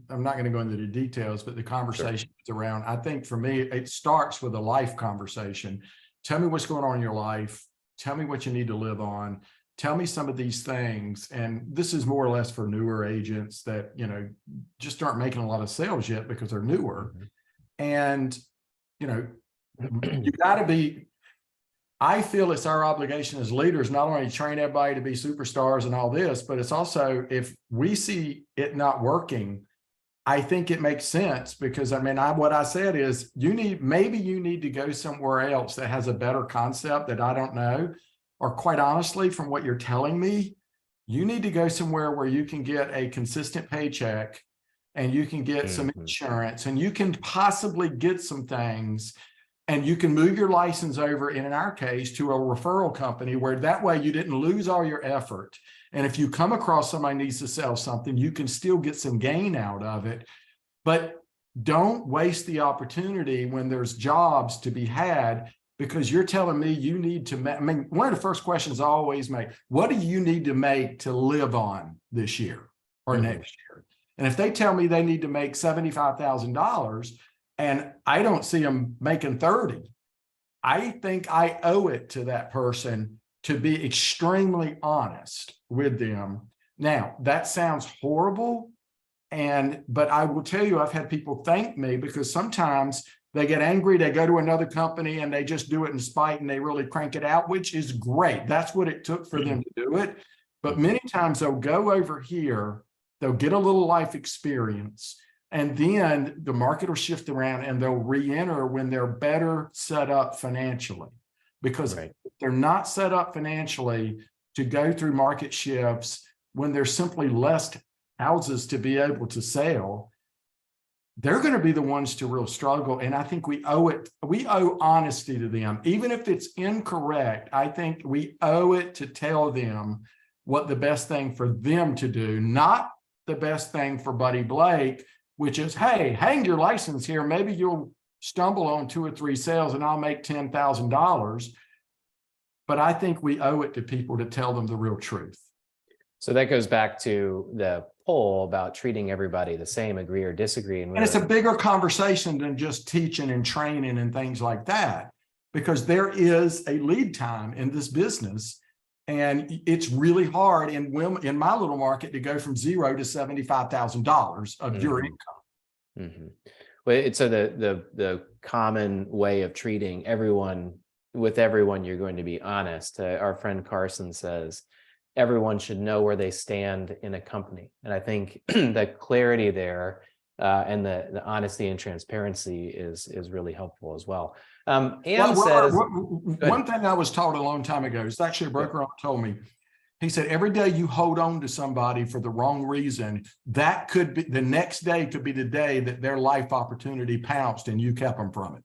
Speaker 2: I'm not going to go into the details, but the conversation is around, I think for me, it starts with a life conversation. Tell me what's going on in your life. Tell me what you need to live on. Tell me some of these things. And this is more or less for newer agents that, just aren't making a lot of sales yet because they're newer. And, you got to be, I feel it's our obligation as leaders, not only to train everybody to be superstars and all this, but it's also, if we see it not working, I think it makes sense, because what I said is maybe you need to go somewhere else that has a better concept that I don't know, or quite honestly, from what you're telling me, you need to go somewhere where you can get a consistent paycheck and you can get some insurance and you can possibly get some things. And you can move your license over, in our case, to a referral company, where that way you didn't lose all your effort. And if you come across somebody needs to sell something, you can still get some gain out of it. But don't waste the opportunity when there's jobs to be had, because you're telling me you need to make, one of the first questions I always make, what do you need to make to live on this year or next year? And if they tell me they need to make $75,000, and I don't see them making 30, I think I owe it to that person to be extremely honest with them. Now, that sounds horrible, but I will tell you, I've had people thank me, because sometimes they get angry, they go to another company and they just do it in spite, and they really crank it out, which is great. That's what it took for them to do it. But many times they'll go over here, they'll get a little life experience, and then the market will shift around and they'll re-enter when they're better set up financially. Because if they're not set up financially to go through market shifts, when there's simply less houses to be able to sell, they're going to be the ones to real struggle. And I think we owe honesty to them. Even if it's incorrect, I think we owe it to tell them what the best thing for them to do, not the best thing for Buddy Blake, which is, hey, hang your license here. Maybe you'll stumble on 2 or 3 sales and I'll make $10,000. But I think we owe it to people to tell them the real truth.
Speaker 1: So that goes back to the poll about treating everybody the same, agree or disagree.
Speaker 2: And it's a bigger conversation than just teaching and training and things like that, because there is a lead time in this business. And it's really hard in my little market to go from 0 to $75,000 of your income.
Speaker 1: Well, so the common way of treating everyone, with everyone, you're going to be honest. Our friend Carson says everyone should know where they stand in a company, and I think the clarity there and the honesty and transparency is really helpful as well. One
Speaker 2: thing I was taught a long time ago, it's actually a broker told me, he said, every day you hold on to somebody for the wrong reason, that could be the next day, could be the day that their life opportunity pounced and you kept them from it.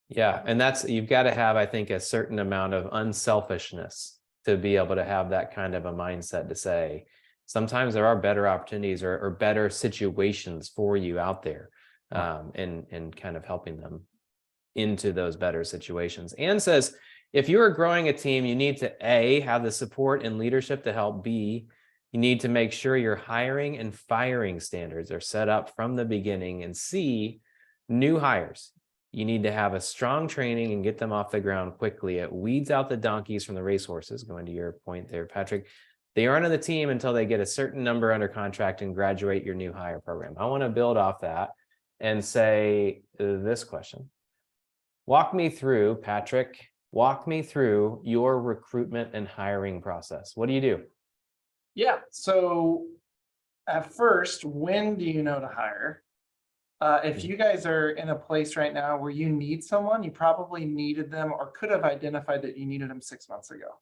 Speaker 1: Yeah. And you've got to have, I think, a certain amount of unselfishness to be able to have that kind of a mindset to say, sometimes there are better opportunities or better situations for you out there, and kind of helping them into those better situations. Anne says, if you are growing a team, you need to A, have the support and leadership to help. B, you need to make sure your hiring and firing standards are set up from the beginning. And C, new hires, you need to have a strong training and get them off the ground quickly. It weeds out the donkeys from the racehorses, going to your point there, Patrick. They aren't on the team until they get a certain number under contract and graduate your new hire program. I want to build off that and say this question. Patrick, walk me through your recruitment and hiring process. What do you do?
Speaker 3: Yeah. So at first, when do you know to hire? If you guys are in a place right now where you need someone, you probably needed them or could have identified that you needed them 6 months ago.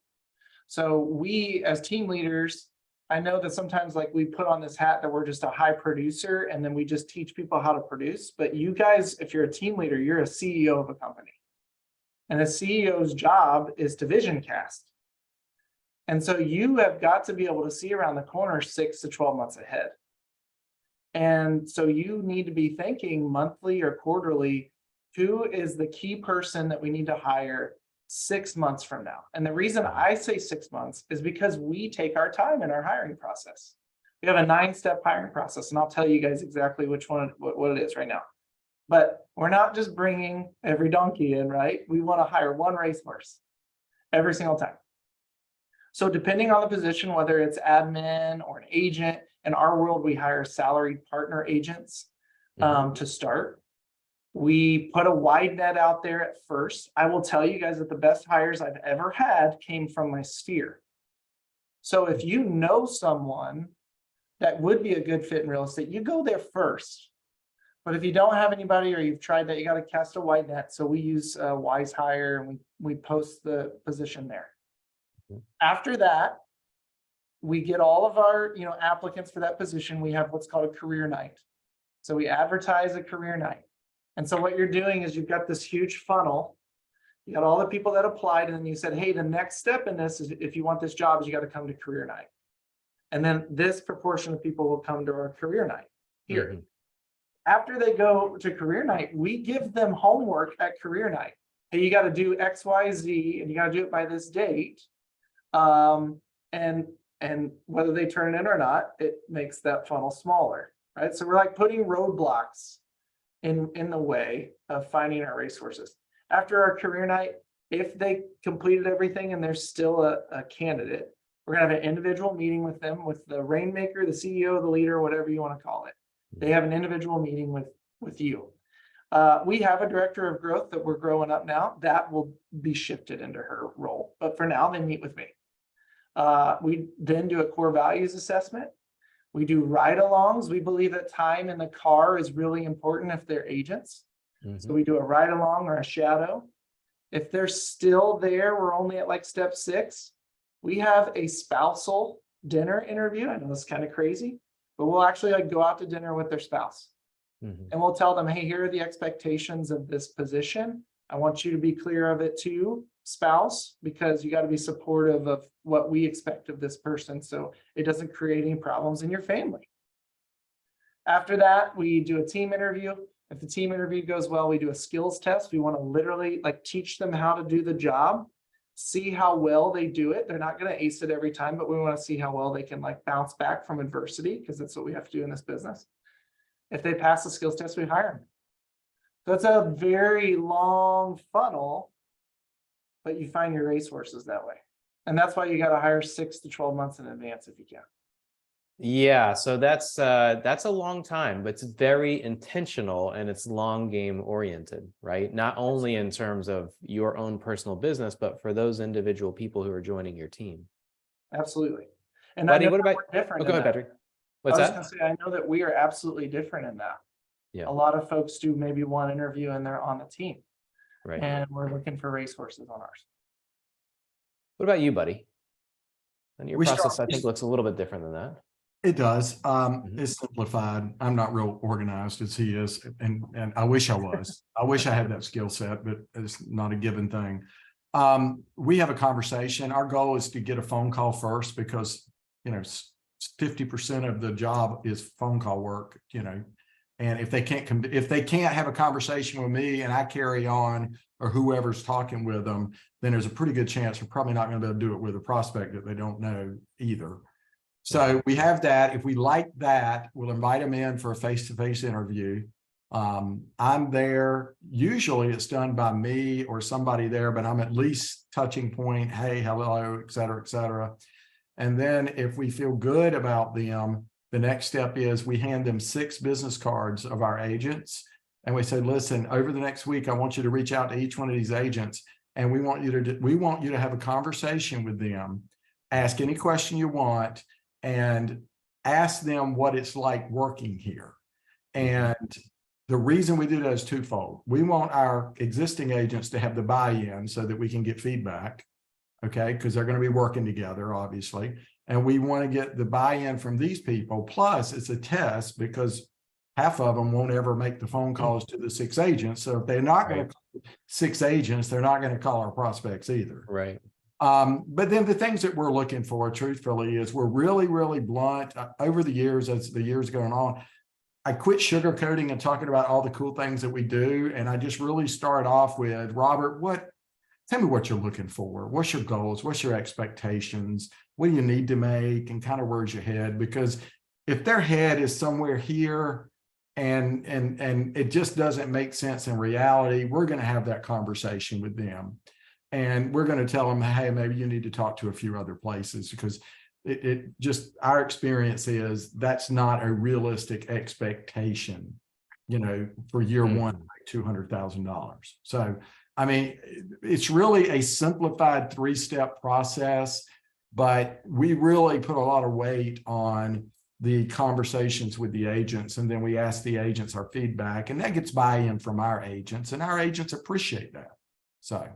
Speaker 3: So we, as team leaders, I know that sometimes like we put on this hat that we're just a high producer and then we just teach people how to produce. But you guys, if you're a team leader, you're a CEO of a company. And a CEO's job is to vision cast. And so you have got to be able to see around the corner 6 to 12 months ahead. And so you need to be thinking monthly or quarterly, who is the key person that we need to hire 6 months from now. And the reason I say 6 months is because we take our time in our hiring process. We have a 9-step hiring process, and I'll tell you guys exactly which one, what it is right now. But we're not just bringing every donkey in, right? We want to hire one racehorse every single time. So depending on the position, whether it's admin or an agent, in our world, we hire salaried partner agents to start. We put a wide net out there at first. I will tell you guys that the best hires I've ever had came from my sphere. So if you know someone that would be a good fit in real estate, you go there first. But if you don't have anybody or you've tried that, you got to cast a wide net. So we use Wise Hire and we post the position there. After that, we get all of our applicants for that position. We have what's called a career night. So we advertise a career night. And so what you're doing is you've got this huge funnel. You got all the people that applied, and then you said, hey, the next step in this is if you want this job is you got to come to career night. And then this proportion of people will come to our career night here. After they go to career night, we give them homework at career night. Hey, you got to do X, Y, Z, and you got to do it by this date. And whether they turn it in or not, it makes that funnel smaller, right? So we're like putting roadblocks in the way of finding our racehorses. After our career night, if they completed everything and there's still a candidate, we're gonna have an individual meeting with them, with the rainmaker, the CEO, the leader, whatever you want to call it. They have an individual meeting with you. We have a director of growth that we're growing up now. That will be shifted into her role. But for now, they meet with me. We then do a core values assessment. We do ride-alongs. We believe that time in the car is really important if they're agents. So we do a ride-along or a shadow. If they're still there, we're only at like step 6. We have a spousal dinner interview. I know it's kind of crazy, but we'll actually like go out to dinner with their spouse. And we'll tell them, hey, here are the expectations of this position. I want you to be clear of it too, spouse, because you got to be supportive of what we expect of this person so it doesn't create any problems in your family. After that, we do a team interview. If the team interview goes well, we do a skills test. We want to literally like teach them how to do the job, see how well they do it. They're not going to ace it every time, but we want to see how well they can like bounce back from adversity, because that's what we have to do in this business. If they pass the skills test, we hire them. So it's a very long funnel, but you find your racehorses that way. And that's why you got to hire 6 to 12 months in advance if you can.
Speaker 1: Yeah, so that's a long time, but it's very intentional and it's long game oriented, right? Not only in terms of your own personal business, but for those individual people who are joining your team.
Speaker 3: Absolutely. And
Speaker 1: Buddy,
Speaker 3: I know
Speaker 1: what about
Speaker 3: we're different?
Speaker 1: go ahead, Patrick. What's that?
Speaker 3: I was gonna say, I know that we are absolutely different in that.
Speaker 1: Yeah.
Speaker 3: A lot of folks do maybe one interview and they're on the team.
Speaker 1: Right.
Speaker 3: And we're looking for racehorses on ours.
Speaker 1: What about you, buddy? And your process, I think, looks a little bit different than that.
Speaker 2: It does. It's simplified. I'm not real organized as he is, and I wish I was. I wish I had that skill set, but it's not a given thing. We have a conversation. Our goal is to get a phone call first, because 50% of the job is phone call work. And if they can't have a conversation with me and I carry on, or whoever's talking with them, then there's a pretty good chance we're probably not going to be able to do it with a prospect that they don't know either. So we have that. If we like that, we'll invite them in for a face-to-face interview. I'm there. Usually it's done by me or somebody there, but I'm at least touching point. Hey, hello, et cetera, et cetera. And then if we feel good about them, the next step is we hand them 6 business cards of our agents. And we say, listen, over the next week, I want you to reach out to each one of these agents. And we want you to have a conversation with them, ask any question you want, and ask them what it's like working here. And the reason we do that is twofold. We want our existing agents to have the buy-in so that we can get feedback, okay? Because they're going to be working together, obviously. And we want to get the buy-in from these people. Plus, it's a test, because half of them won't ever make the phone calls to the 6 agents. So if they're not going to call 6 agents, they're not going to call our prospects either.
Speaker 1: Right.
Speaker 2: But then the things that we're looking for, truthfully, is we're really, really blunt. Over the years, as the years going on, I quit sugarcoating and talking about all the cool things that we do. And I just really start off with, Robert, tell me what you're looking for. What's your goals? What's your expectations? What do you need to make? And kind of where's your head? Because if their head is somewhere here and it just doesn't make sense in reality, we're going to have that conversation with them. And we're going to tell them, hey, maybe you need to talk to a few other places, because it just, our experience is that's not a realistic expectation, for year one, like $200,000. So, I mean, it's really a simplified 3-step process, but we really put a lot of weight on the conversations with the agents. And then we ask the agents our feedback, and that gets buy-in from our agents, and our agents appreciate that. So.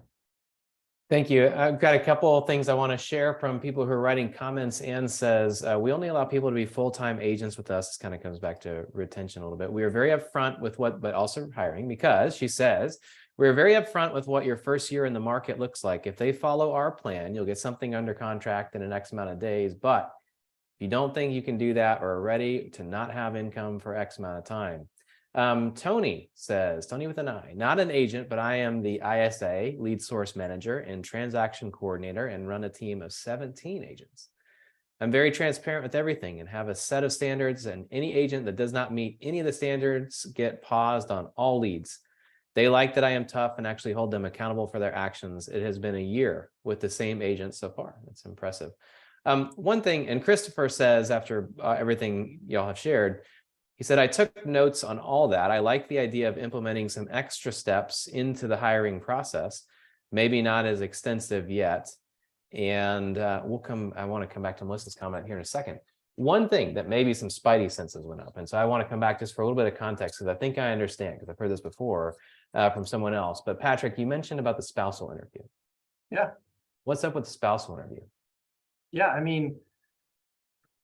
Speaker 1: Thank you. I've got a couple of things I want to share from people who are writing comments. Ann says, we only allow people to be full-time agents with us. This kind of comes back to retention a little bit. We are very upfront with but also hiring, because she says, we're very upfront with what your first year in the market looks like. If they follow our plan, you'll get something under contract in an X amount of days. But if you don't think you can do that or are ready to not have income for X amount of time. Tony says, Tony with an I, not an agent, but I am the ISA, lead source manager and transaction coordinator, and run a team of 17 agents. I'm very transparent with everything and have a set of standards, and any agent that does not meet any of the standards get paused on all leads. They like that I am tough and actually hold them accountable for their actions. It has been a year with the same agent so far. That's impressive. One thing, and Christopher says, after everything y'all have shared, he said, I took notes on all that. I like the idea of implementing some extra steps into the hiring process, maybe not as extensive yet. And I want to come back to Melissa's comment here in a second. One thing that maybe some spidey senses went up. And so I want to come back just for a little bit of context, because I think I understand, because I've heard this before from someone else. But Patrick, you mentioned about the spousal interview.
Speaker 3: Yeah.
Speaker 1: What's up with the spousal interview?
Speaker 3: Yeah, I mean,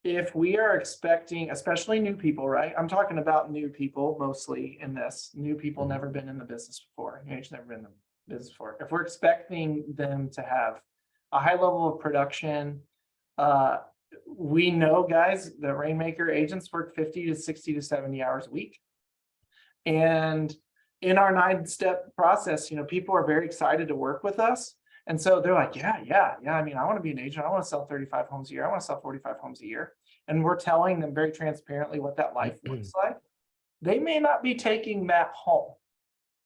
Speaker 3: if we are expecting, especially new people, right? I'm talking about new people mostly in this. New people never been in the business before. Never been in the business before. If we're expecting them to have a high level of production, we know, guys, the Rainmaker agents work 50 to 60 to 70 hours a week. And in our 9-step process, people are very excited to work with us. And so they're like, yeah. I mean, I want to be an agent. I want to sell 35 homes a year. I want to sell 45 homes a year. And we're telling them very transparently what that life looks like. They may not be taking that home.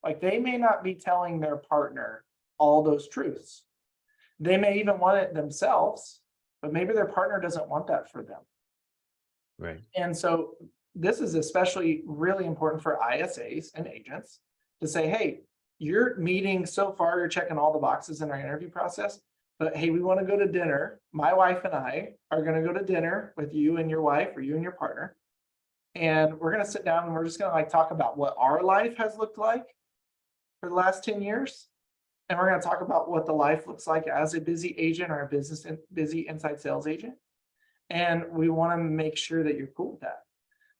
Speaker 3: Like, they may not be telling their partner all those truths. They may even want it themselves, but maybe their partner doesn't want that for them.
Speaker 1: Right.
Speaker 3: And so this is especially really important for ISAs and agents to say, hey, you're meeting so far, you're checking all the boxes in our interview process, but hey, we want to go to dinner. My wife and I are going to go to dinner with you and your wife, or you and your partner. And we're going to sit down and we're just going to talk about what our life has looked like for the last 10 years. And we're going to talk about what the life looks like as a busy agent or a busy inside sales agent. And we want to make sure that you're cool with that.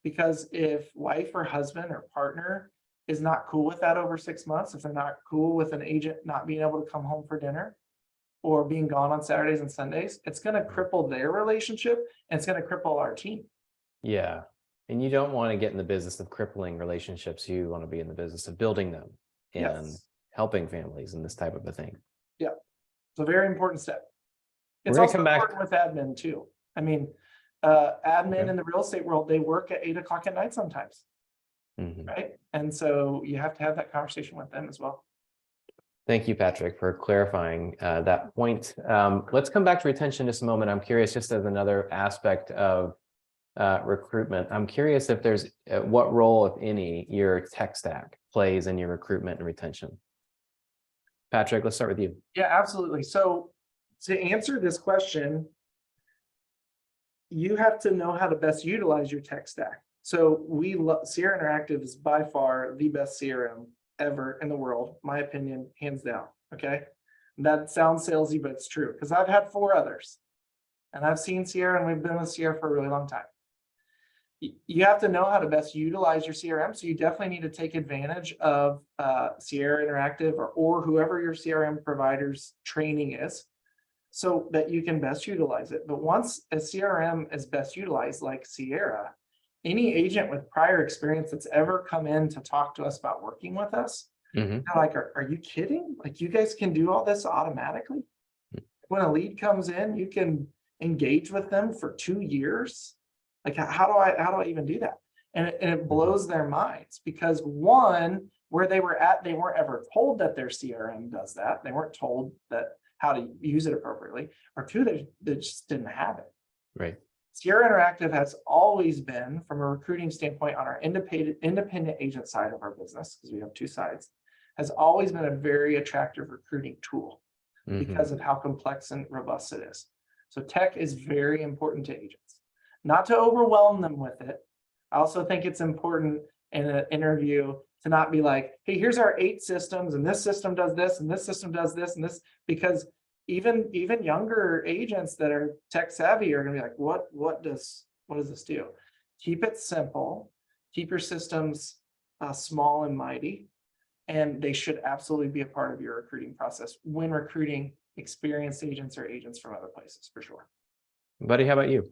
Speaker 3: Because if wife or husband or partner is not cool with that over 6 months, if they're not cool with an agent not being able to come home for dinner or being gone on Saturdays and Sundays, it's going to cripple their relationship, and it's going to cripple our team.
Speaker 1: Yeah. And you don't want to get in the business of crippling relationships. You want to be in the business of building them and helping families and this type of a thing. Yeah.
Speaker 3: It's a very important step. It's
Speaker 1: We're
Speaker 3: also
Speaker 1: come back
Speaker 3: important with admin too. I mean, admin in the real estate world, they work at 8 o'clock at night sometimes. Right. And so you have to have that conversation with them as well.
Speaker 1: Thank you, Patrick, for clarifying that point. Let's come back to retention just a moment. I'm curious, just as another aspect of recruitment, I'm curious if there's what role, if any, your tech stack plays in your recruitment and retention. Patrick, let's start with you. Yeah,
Speaker 3: absolutely. So to answer this question, you have to know how to best utilize your tech stack. So Sierra Interactive is by far the best CRM ever in the world, my opinion, hands down. Okay. That sounds salesy, but it's true, because I've had 4 others and I've seen Sierra, and we've been with Sierra for a really long time. You have to know how to best utilize your CRM. So you definitely need to take advantage of Sierra Interactive or whoever your CRM provider's training is, so that you can best utilize it. But once a CRM is best utilized, like Sierra, any agent with prior experience that's ever come in to talk to us about working with us
Speaker 1: Mhm.
Speaker 3: They're like, are you kidding? Like, you guys can do all this automatically? When a lead comes in, you can engage with them for 2 years. Like, how do I even do that? And it blows their minds, because one, where they were at, they weren't ever told that their CRM does that. They weren't told that how to use it appropriately. Or two, they just didn't have it.
Speaker 1: Right.
Speaker 3: Sierra Interactive has always been, from a recruiting standpoint, on our independent agent side of our business, because we have two sides, has always been a very attractive recruiting tool because of how complex and robust it is. So tech is very important to agents. Not to overwhelm them with it. I also think it's important in an interview to not be like, hey, here's our 8 systems, and this system does this, and this system does this, and this, because even younger agents that are tech savvy are gonna be like, what does this do? Keep it simple, keep your systems small and mighty, and they should absolutely be a part of your recruiting process when recruiting experienced agents or agents from other places, for sure.
Speaker 1: Buddy, how about you?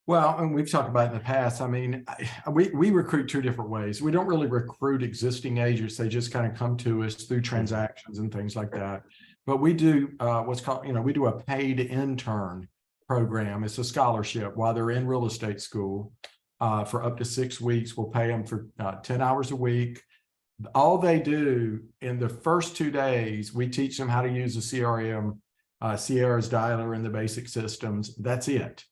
Speaker 2: Well, and we've talked about it in the past. I mean, we recruit 2 different ways. We don't really recruit existing agents. They just kind of come to us through transactions and things like that. But we do what's called, we do a paid intern program. It's a scholarship while they're in real estate school for up to 6 weeks. We'll pay them for 10 hours a week. All they do in the first 2 days, we teach them how to use the CRM, Sierra's dialer, and the basic systems. That's it.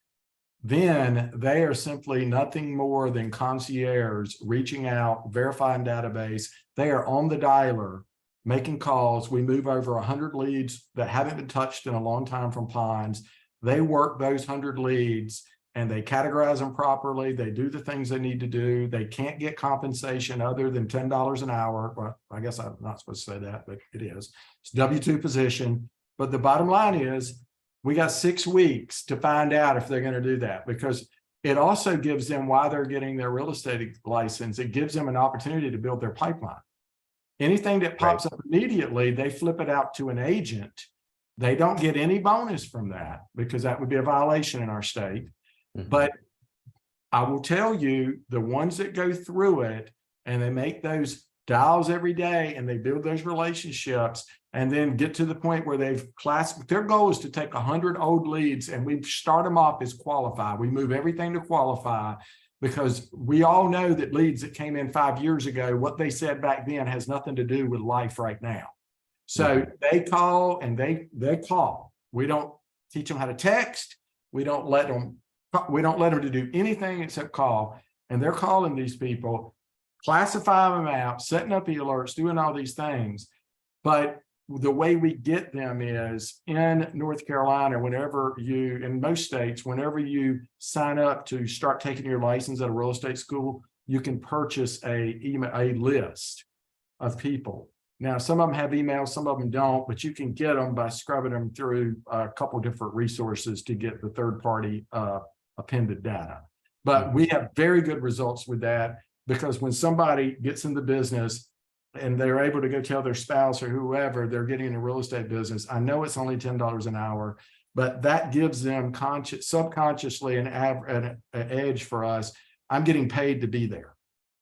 Speaker 2: Then they are simply nothing more than concierge reaching out, verifying database. They are on the dialer, making calls. We move over 100 leads that haven't been touched in a long time from Pines. They work those 100 leads and they categorize them properly. They do the things they need to do. They can't get compensation other than $10 an hour. Well, I guess I'm not supposed to say that, but it is. It's a W-2 position. But the bottom line is, we got 6 weeks to find out if they're going to do that, because it also gives them, while they're getting their real estate license, it gives them an opportunity to build their pipeline. Anything that pops up immediately, they flip it out to an agent. They don't get any bonus from that, because that would be a violation in our state. But I will tell you, the ones that go through it and they make those dials every day and they build those relationships and then get to the point where they've their goal is to take 100 old leads and we start them off as qualified. We move everything to qualify, because we all know that leads that came in 5 years ago, what they said back then has nothing to do with life right now. So they call and they call. We don't teach them how to text. We don't let them to do anything except call. And they're calling these people, classifying them out, setting up the alerts, doing all these things. But the way we get them is in North Carolina, in most states, whenever you sign up to start taking your license at a real estate school, you can purchase a list of people. Now, some of them have emails, some of them don't, but you can get them by scrubbing them through a couple of different resources to get the third-party appended data. But we have very good results with that, because when somebody gets in the business and they're able to go tell their spouse or whoever they're getting in a real estate business, I know it's only $10 an hour, but that gives them subconsciously an edge for us. I'm getting paid to be there.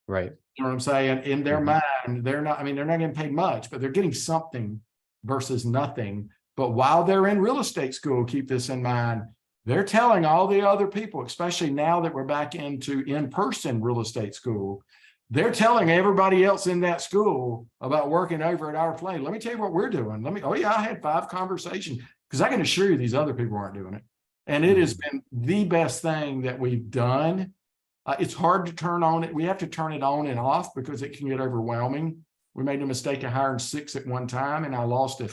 Speaker 1: Right.
Speaker 2: You know what I'm saying? In their mind, they're not getting paid much, but they're getting something versus nothing. But while they're in real estate school, keep this in mind, they're telling all the other people, especially now that we're back into in-person real estate school, they're telling everybody else in that school about working over at our place. Let me tell you what we're doing. I had 5 conversations, because I can assure you these other people aren't doing it. And it has been the best thing that we've done. It's hard to turn on it. We have to turn it on and off because it can get overwhelming. We made a mistake of hiring 6 at one time, and I lost a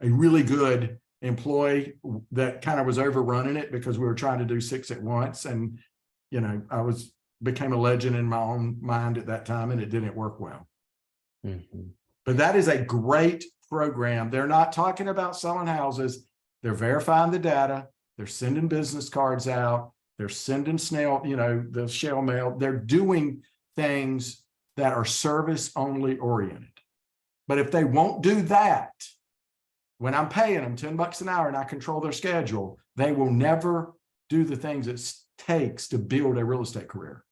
Speaker 2: really good employee that kind of was overrunning it because we were trying to do 6 at once. And, I became a legend in my own mind at that time, and it didn't work well. But that is a great program. They're not talking about selling houses. They're verifying the data. They're sending business cards out. They're sending the shell mail. They're doing things that are service only oriented. But if they won't do that, when I'm paying them $10 an hour and I control their schedule, they will never do the things it takes to build a real estate career.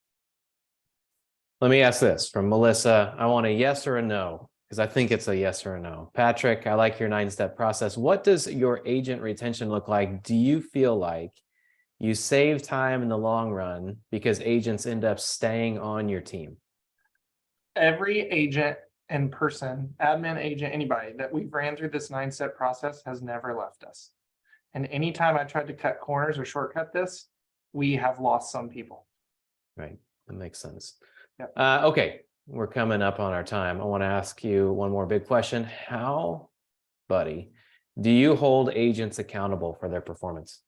Speaker 1: Let me ask this from Melissa. I want a yes or a no, because I think it's a yes or a no. Patrick, I like your 9-step process. What does your agent retention look like? Do you feel like you save time in the long run because agents end up staying on your team?
Speaker 3: Every agent in person, admin agent, anybody that we've ran through this 9-step process has never left us. And anytime I tried to cut corners or shortcut this, we have lost some people.
Speaker 1: Right. That makes sense.
Speaker 3: Yep.
Speaker 1: Okay. We're coming up on our time. I want to ask you one more big question. How, buddy, do you hold agents accountable for their performance?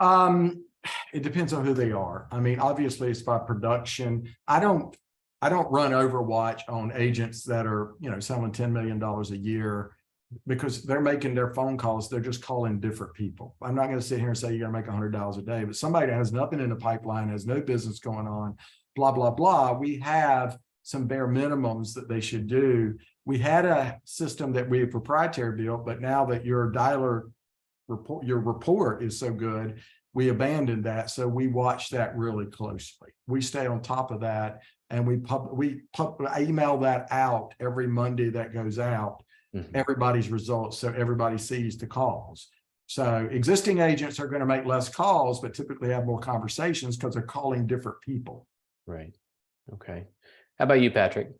Speaker 2: It depends on who they are. I mean, obviously it's by production. I don't run Overwatch on agents that are, selling $10 million a year because they're making their phone calls. They're just calling different people. I'm not going to sit here and say you got to make $100 a day, but somebody that has nothing in the pipeline, has no business going on, blah, blah, blah. We have some bare minimums that they should do. We had a system that we proprietary built, but now that your dialer report, your report is so good, we abandoned that. So we watch that really closely. We stay on top of that, and we email that out every Monday that goes out, everybody's results, so everybody sees the calls. So existing agents are going to make less calls, but typically have more conversations because they're calling different people.
Speaker 1: Right. Okay. How about you, Patrick?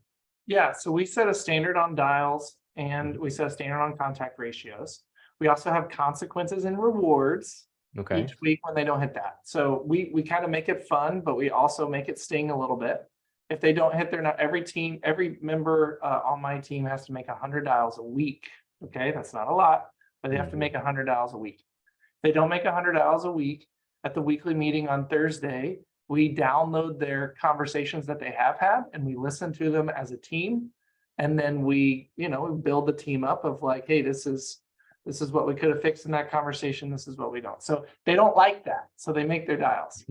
Speaker 3: Yeah, so we set a standard on dials and we set a standard on contact ratios. We also have consequences and rewards each week when they don't hit that. So we kind of make it fun, but we also make it sting a little bit. If they don't hit their, every member on my team has to make 100 dials a week. Okay, that's not a lot, but they have to make 100 dials a week. If they don't make 100 dials a week, at the weekly meeting on Thursday, we download their conversations that they have had and we listen to them as a team. And then we build the team up of like, hey, this is what we could have fixed in that conversation. This is what we don't. So they don't like that. So they make their dials.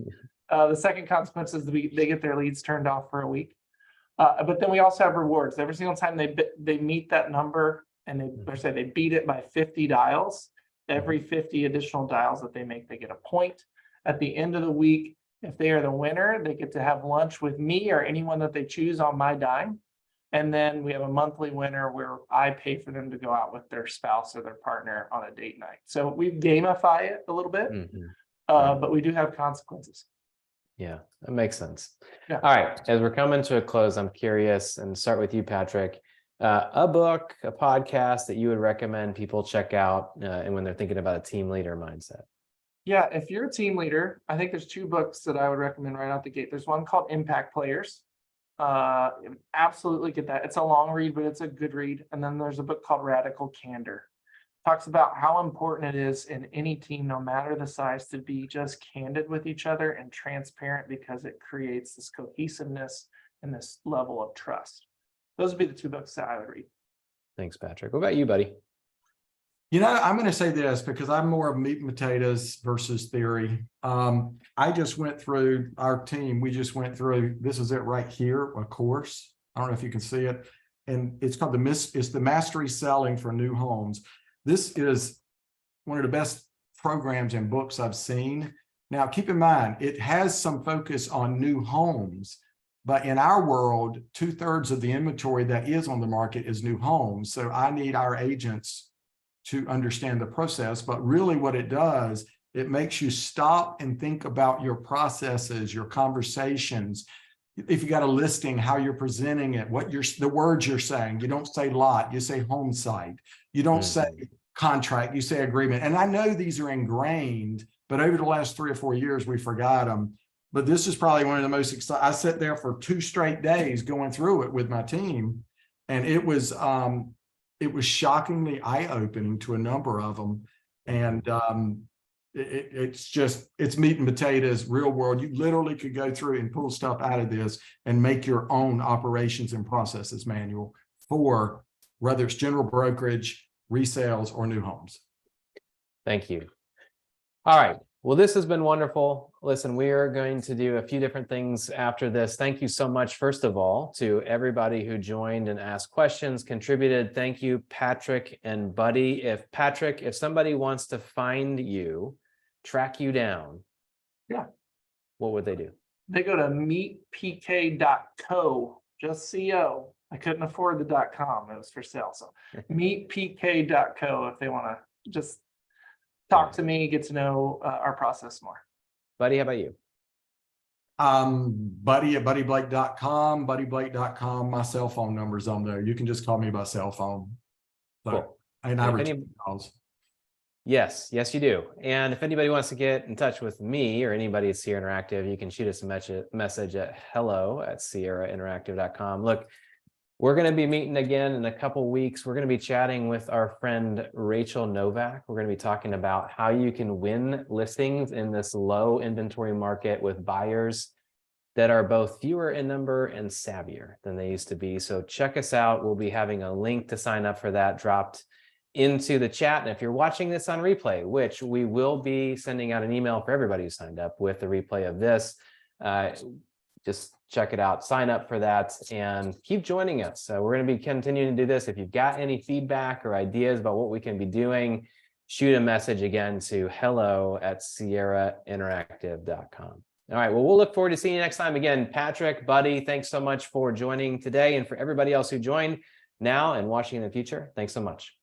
Speaker 3: The second consequence is they get their leads turned off for a week. But then we also have rewards. Every single time they meet that number and they beat it by 50 dials, every 50 additional dials that they make, they get a point. At the end of the week, if they are the winner, they get to have lunch with me or anyone that they choose on my dime. And then we have a monthly winner where I pay for them to go out with their spouse or their partner on a date night. So we gamify it a little bit, but we do have consequences.
Speaker 1: Yeah, that makes sense.
Speaker 3: Yeah.
Speaker 1: All right. As we're coming to a close, I'm curious, and start with you, Patrick. A book, a podcast that you would recommend people check out and when they're thinking about a team leader mindset.
Speaker 3: Yeah, if you're a team leader, I think there's 2 books that I would recommend right out the gate. There's one called Impact Players. Absolutely get that. It's a long read, but it's a good read. And then there's a book called Radical Candor. Talks about how important it is in any team, no matter the size, to be just candid with each other and transparent, because it creates this cohesiveness and this level of trust. Those would be the 2 books that I would read.
Speaker 1: Thanks, Patrick. What about you, buddy?
Speaker 2: I'm going to say this because I'm more of meat and potatoes versus theory. I just went through our team. We just went through, this is it right here, a course. I don't know if you can see it. And it's called the Mastery Selling for New Homes. This is one of the best programs and books I've seen. Now, keep in mind, it has some focus on new homes, but in our world, 2/3 of the inventory that is on the market is new homes. So I need our agents to understand the process, but really what it does, it makes you stop and think about your processes, your conversations. If you got a listing, how you're presenting it, the words you're saying. You don't say lot, you say home site. You don't say contract, you say agreement. And I know these are ingrained, but over the last 3 or 4 years, we forgot them. But this is probably one of the most exciting. I sat there for 2 straight days going through it with my team, and it was shockingly eye-opening to a number of them. And it's meat and potatoes, real world. You literally could go through and pull stuff out of this and make your own operations and processes manual for whether it's general brokerage, resales, or new homes.
Speaker 1: Thank you. All right. Well, this has been wonderful. Listen, we are going to do a few different things after this. Thank you so much, first of all, to everybody who joined and asked questions, contributed. Thank you, Patrick and Buddy. If somebody wants to find you, track you down,
Speaker 3: yeah,
Speaker 1: what would they do?
Speaker 3: they go to meetpk.co, just co. I couldn't afford the .com. It was for sale. So meetpk.co if they want to just talk to me, get to know our process more.
Speaker 1: Buddy, how about you?
Speaker 2: Buddy at buddyblake.com, my cell phone number's on there. You can just call me by cell phone. So,
Speaker 1: Cool.
Speaker 2: and I return calls.
Speaker 1: Yes, you do. And if anybody wants to get in touch with me or anybody at Sierra Interactive, you can shoot us a message at hello@sierrainteractive.com. Look, we're going to be meeting again in a couple weeks. We're going to be chatting with our friend Rachel Novak. We're going to be talking about how you can win listings in this low inventory market with buyers that are both fewer in number and savvier than they used to be. So check us out. We'll be having a link to sign up for that dropped into the chat. And if you're watching this on replay, which we will be sending out an email for everybody who signed up with the replay of this, just check it out, sign up for that, and keep joining us. We're going to be continuing to do this. If you've got any feedback or ideas about what we can be doing, shoot a message again to hello@sierrainteractive.com. All right, well, we'll look forward to seeing you next time. Again, Patrick, Buddy, thanks so much for joining today. And for everybody else who joined now and watching in the future, thanks so much.